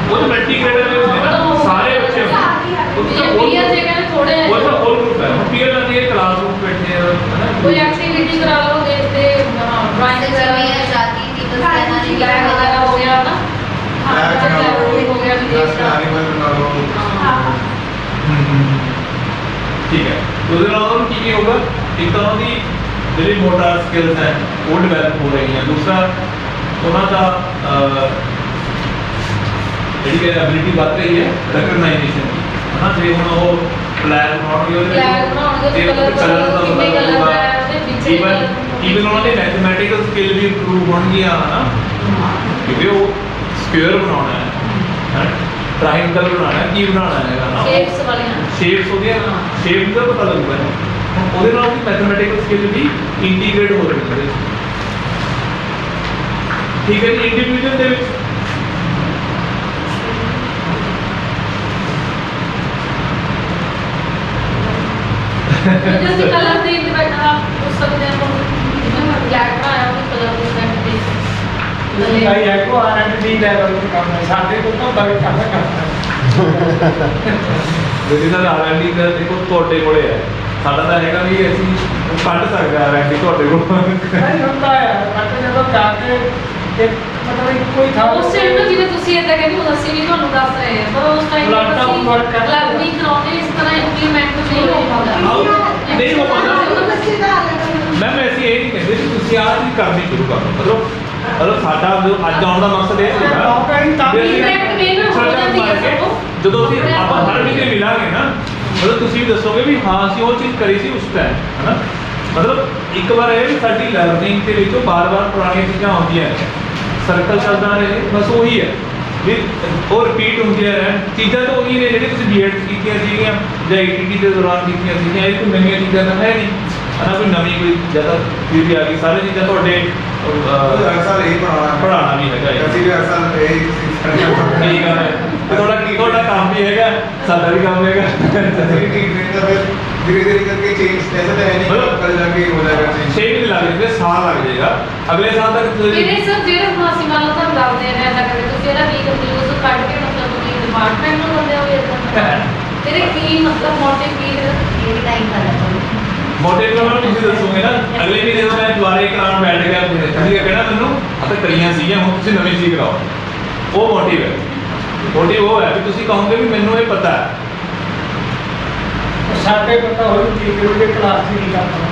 ਉਹ ਤਾਂ ਮਲਟੀ ਗ੍ਰੇਡਰ ਦੇ ਹੁੰਦੇ ਨਾ ਸਾਰੇ ਬੱਚੇ ਹੁੰਦੇ ਪੀਅਰ ਜੇ ਕਹਿੰਦੇ ਥੋੜੇ ਉਹ ਤਾਂ ਹੋਰ ਗਰੁੱਪ ਹੈ ਹੁਣ ਪੀਅਰ ਲਰਨਿੰਗ ਦੇ ਕਲਾਸ ਰੂਮ ਬੈਠੇ ਆ ਹੈ ਕੋਈ ਨਾ ਐਕਟੀਵਿਟੀ ਕਰਾ ਲਓ ਦੇਖਦੇ ਡਰਾਇੰਗ ਜਿਵੇਂ ਆਜ਼ਾਦੀ ਦਿਵਸ ਦਾ ਇਹਨਾਂ ਨੇ ਵਗੈਰਾ ਵਗੈਰਾ ਹੋ ਗਿਆ ਨਾ ਹੋ ਗਿਆ ਵਿਦੇਸ਼ ਦਾ ਠੀਕ ਹੈ ਉਹਦੇ ਨਾਲ ਉਹਨਾਂ ਨੂੰ ਕੀ ਹੋਊਗਾ ਇੱਕ ਤਾਂ ਉਹਨਾਂ ਦੀ ਜਿਹੜੀ ਮੋਟਰ ਸਕਿੱਲਸ ਹੈ ਉਹ ਡਿਵੈਲਪ ਹੋ ਰਹੀਆਂ ਦੂਸਰਾ ਉਹਨਾਂ ਦਾ ਜਿਹੜੀ ਐਬਿਲਿਟੀ ਵੱਧ ਰਹੀ ਹੈ ਰੈਕਗਨਾਈਜੇਸ਼ਨ ਦੀ ਹਨਾ ਜੇ ਹੁਣ ਉਹ ਪਲਾਨ ਬਣਾਉਣਗੇ Plan ਬਣਾਉਣਗੇ, colour ਦਾ ਕਿੰਨੇ colour ਹੈ, ਉਹਦੇ ਵਿੱਚ ਈਵਨ ਉਹਨਾਂ ਦੇ ਮੈਥਮੈਟੀਕਲ ਸਕਿੱਲ ਵੀ ਇੰਪਰੂਵ ਹੋਣਗੀਆਂ ਹਨਾ ਕਿਉਂਕਿ ਉਹ ਸਕੁਅਰ ਬਣਾਉਣਾ ਹੈ ਟ੍ਰਾਇੰਗਲ ਬਣਾਉਣਾ ਹੈ ਕੀ ਬਣਾਉਣਾ ਹੈਗਾ ਨਾ ਸ਼ੇਪਸ ਵਾਲੀਆਂ ਸ਼ੇਪਸ ਉਹਦੀਆਂ ਸ਼ੇਪ ਦਾ ਪਤਾ ਲੱਗੂਗਾ ਨਾ ਹੁਣ ਉਹਦੇ ਨਾਲ ਵੀ ਮੈਥਮੈਟੀਕਲ ਸਕਿੱਲ ਵੀ ਇੰਟੀਗ੍ਰੇਟ ਹੋ ਰਹੀ ਹੈ ਠੀਕ ਹੈ ਜੀ ਇੰਡੀਵਿਜੂਅਲ ਦੇ ਵਿੱਚ ਜਿਸ ਕਲਰ ਦੇ ਬੈਠਾ ਉਸ ਸਕਦੇ ਆਪਾਂ ਜਿਵੇਂ ਮੈਂ ਬਲੈਕ ਬਣਾਇਆ ਉਹ ਕਲਰ ਦੇ ਬੈਠ ਭਾਈ ਹੈ ਕੋ ਆਰਐਂਡੀ ਲੈਵਲ ਤੇ ਕੰਮ ਹੈ ਸਾਡੇ ਕੋਲ ਤਾਂ ਬੜੀ ਕੰਮ ਕਰਦਾ ਜਿਹਦੇ ਨਾਲ ਆਰਐਨਡੀ ਦਾ ਦੇਖੋ ਤੁਹਾਡੇ ਕੋਲੇ ਹੈ ਸਾਡਾ ਤਾਂ ਹੈਗਾ ਵੀ ਅਸੀਂ ਕੱਢ ਸਕਦੇ ਆ ਆਰਐਨਡੀ ਤੁਹਾਡੇ ਕੋਲ ਨਹੀਂ ਹੁੰਦਾ ਹੈ ਕੱਟ ਜਦੋਂ ਜਾ ਕੇ ਇੱਕ ਮਤਲਬ ਕੋਈ ਥਾਂ ਉਸ ਟਾਈਮ ਨੂੰ ਜਿਵੇਂ ਤੁਸੀਂ ਇਦਾਂ ਕਹਿੰਦੇ ਹੋ ਅਸੀਂ ਵੀ ਤੁਹਾਨੂੰ ਦੱਸ ਰਹੇ ਹਾਂ ਪਰ ਉਸ ਟਾਈਮ Laptop ਅਸੀਂ work ਕਰ- ਲਰਨਿੰਗ ਕਰਾਉਂਦੇ ਇਸ ਤਰ੍ਹਾਂ ਇੰਪਲੀਮੈਂਟ ਨਹੀਂ ਹੋ ਪਾਉਂਦਾ ਨਹੀਂ ਹੋ ਪਾਉਂਦਾ ਮੈਮ ਅਸੀਂ ਇਹ ਨਹੀਂ ਕਹਿੰਦੇ ਕਿ ਤੁਸੀਂ ਆਹ ਚੀਜ਼ ਕਰਨੀ ਸ਼ੁਰੂ ਕਰ ਦਿਓ ਮਤਲਬ ਸਾਡਾ ਜੋ ਅੱਜ ਆਉਣ ਦਾ ਮਕਸਦ ਇਹ ਸੀਗਾ ਮੌਕਾ ਹੀ ਤਾਂ ਵੀ ਅਸੀਂ Impact ਵੀ ਨਾ ਹੋ ਛੋਟਾ ਜਾਂਦੀ ਹੈ ਮਾਰ ਕੇ ਸਗੋਂ। ਜਦੋਂ ਅਸੀਂ ਆਪਾਂ ਹਰ ਮਹੀਨੇ ਮਿਲਾਂਗੇ ਨਾ ਮਤਲਬ ਤੁਸੀਂ ਵੀ ਦੱਸੋਗੇ ਵੀ ਹਾਂ ਅਸੀਂ ਉਹ ਚੀਜ਼ ਕਰੀ ਸੀ ਉਸ ਟਾਈਮ ਹਨਾ ਮਤਲਬ ਇੱਕ ਵਾਰ ਇਹ ਵੀ ਸਾਡੀ ਲਰਨਿੰਗ ਦੇ ਵਿੱਚ ਬਾਰ-ਬਾਰ ਪੁਰਾਣੀਆਂ ਚੀਜ਼ਾਂ ਆਉਂਦੀਆਂ ਨੇ ਸਰਕਲ ਚੱਲਦਾ ਰਹੇ ਬਸ ਉਹੀ ਹੈ ਵੀ ਉਹ ਰਿਪੀਟ ਹੁੰਦੀਆਂ ਰਹਿਣ ਚੀਜ਼ਾਂ ਤਾਂ ਉਹੀ ਨੇ ਜਿਹੜੇ ਤੁਸੀਂ ਬੀਐਡ ਕੀਤੀਆਂ ਸੀਗੀਆਂ ਜਾਂ ਈਟੀਟੀ ਦੇ ਦੌਰਾਨ ਕੀਤੀਆਂ ਸੀਗੀਆਂ ਇਹ ਕੋਈ ਨਵੀਆਂ ਚੀਜ਼ਾਂ ਤਾਂ ਹੈ ਨਹੀਂ ਹਨਾ ਕੋਈ ਨਵੀਂ ਕੋਈ ਜ਼ਿਆਦਾ ਥਿਊਰੀ ਆ ਗਈ ਸਾਰੇ ਚੀਜ਼ਾਂ ਤੁਹਾਡੇ ऐसा नहीं पढ़ाना ਪੜ੍ਹਾਉਣਾ ਵੀ ਹੈਗਾ ਇਹ। ਅਸੀਂ ਵੀ ऐसा ਠੀਕ ਹੈ ਤੇ ਤੁਹਾਡਾ ਕੰਮ ਵੀ ਹੈਗਾ ਸਾਡਾ ਵੀ ਕੰਮ ਹੈਗਾ ਅਸੀਂ ठीक नहीं था फिर धीरे धीरे करके चेंज ऐसा तो है नहीं कि कल जाके हो जाएगा चेंज 6 ਮਹੀਨੇ ਲੱਗ ਜਾਣਗੇ ਸਾਲ ਲੱਗ ਜਾਏਗਾ ਅਗਲੇ ਸਾਲ ਤੱਕ ਤੁਸੀਂ ਮੇਰੇ ਸਰ ਜਿਹੜੇ ਹੁਣ ਅਸੀਂ ਮੰਨ ਲਓ ਤੁਹਾਨੂੰ ਦੱਸਦੇ ਨੇ ਐਦਾਂ ਕਰਕੇ ਤੁਸੀਂ ਇਹਦਾ ਕੀ ਕੰਕਲੂਜ਼ ਕੱਢ ਕੇ ਮਤਲਬ ਤੁਸੀਂ ਡਿਪਾਰਟਮੈਂਟ ਨੂੰ ਦਿੰਦੇ ਹੋ ਇਦਾਂ ਤੇਰੇ ਕੀ ਮਤਲਬ ਮੋਟਿਵ ਕੀ ਹੈ ਇਹ ਵੀ ਟਾਈਮ ਕਰਦਾ ਮੋਟਿਵ ਨਾਲ ਤੁਸੀਂ ਦੱਸੋਗੇ ਨਾ ਅਗਲੇ ਮਹੀਨੇ ਜਦੋਂ ਮੈਂ ਦੁਬਾਰੇ ਕਰਾਉਣ ਬੈਠ ਗਿਆ ਤੁਸੀਂ ਕਹਿਣਾ ਮੈਨੂੰ ਆਪਾਂ ਕਰੀਆਂ ਸੀਗੀਆਂ ਹੁਣ ਤੁਸੀਂ ਨਵੀਂ ਚੀਜ਼ ਕਰਾਓ ਉਹ ਮੋਟਿਵ ਹੈ ਮੋਟਿਵ ਉਹ ਹੈ ਵੀ ਤੁਸੀਂ ਕਹੋਗੇ ਵੀ ਮੈਨੂੰ ਇਹ ਪਤਾ ਹੈ ਸਾਡੇ ਪਤਾ ਹੋਈ ਠੀਕ ਹੈ ਕਿ ਕਲਾਸ ਨਹੀਂ ਕਰਦਾ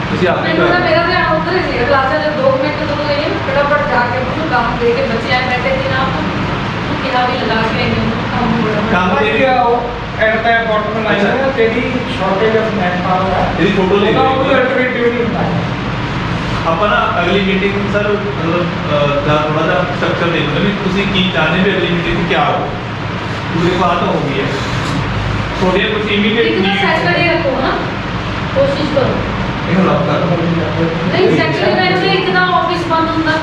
ਤੁਸੀਂ ਆਪੇ ਮੈਨੂੰ ਤਾਂ ਕਰੋ ਮੇਰਾ ਧਿਆਨ ਉੱਧਰ ਹੀ ਸੀ ਕਲਾਸਾਂ ਦੇ 2 ਮਿੰਟ ਜਦੋਂ ਇਹ ਫਟਾਫਟ ਜਾ ਕੇ ਉਹਨੂੰ ਕੰਮ ਦੇ ਕੇ ਬੱਚੇ ਆਏ ਬੈਠੇ ਸੀ ਨਾ ਉਹਨੂੰ ਕਿਹਾ ਵੀ ਲਗਾ ਕੇ ਆਈ ਉਹਨੂੰ ਕੰਮ ਹੋਣਾ ਕੰਮ ਤੇ ਤੇ ਉਹ ਐਟ ਦਾ ਬਾਟਮ ਲਾਈਨ ਹੈ ਤੇਰੀ ਸ਼ਾਰਟੇਜ ਆਫ ਮੈਨ ਪਾਵਰ ਹੈ ਇਹਦੀ photo ਲੈ ਲਓ। ਉਹ ਅਲਟਰਨੇਟਿਵ ਨਹੀਂ ਹੁੰਦਾ ਆਪਾਂ ਨਾ ਅਗਲੀ ਮੀਟਿੰਗ ਸਰ ਮਤਲਬ ਦਾ ਥੋੜਾ ਜਿਹਾ ਸਟਰਕਚਰ ਦੇ ਦਿੰਦੇ ਵੀ ਤੁਸੀਂ ਕੀ ਚਾਹੁੰਦੇ ਵੀ ਅਗਲੀ ਮੀਟਿੰਗ ਕੀ ਹੋ ਪੂਰੀ ਬਾਤ ਹੋ ਗਈ ਹੈ ਥੋੜੇ ਕੁਝ ਇਮੀਡੀਏਟ ਇੱਕ ਤਾਂ ਸੈਟਰਡੇ ਰੱਖੋ ਨਾ ਕੋਸ਼ਿਸ਼ ਕਰੋ ਇਹਨੂੰ ਲੱਗ ਕਰ ਨਹੀਂ ਸੈਟਰਡੇ ਵਿੱਚ ਇੱਕ ਤਾਂ ਆਫਿਸ ਬੰਦ ਹੁੰਦਾ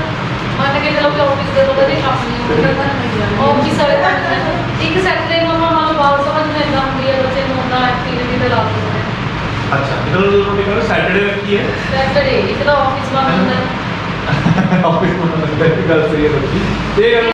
ਮੰਨ ਕੇ ਚਲੋ ਕਿ ਆਫਿਸ ਦੇ ਤੋਂ ਕਦੇ ਕੰਮ ਨਹੀਂ ਹੁੰਦਾ ਆਫਿਸ ਵਾਲੇ ਤਾਂ ਇੱਕ ਸੈਟਰਡੇ ਨੂੰ ਆਪਾਂ ਮੰਨ ਲਓ ਬਾਅਦ ਸਮਝ में ਇਦਾਂ ਹੁੰਦੀ ਹੈ ਬੱਚੇ ਨੂੰ ਹੁੰਦਾ ਐਕਟੀਵਿਟੀ ਤੇ ਲਾ ਦਿੰਦੇ ਨੇ ਅੱਛਾ ਇਹਦਾ ਰੋਟੀ ਕਰੋ ਸੈਟਰਡੇ ਰੱਖੀ ਹੈ ਸੈਟਰਡੇ ਇੱਕ ਤਾਂ ਆਫਿਸ ਬੰਦ ਹੁੰਦਾ ਆਫਿਸ ਨੂੰ ਗੱਲ ਸਹੀ ਹੈ ਬੱਚੀ ਤੇ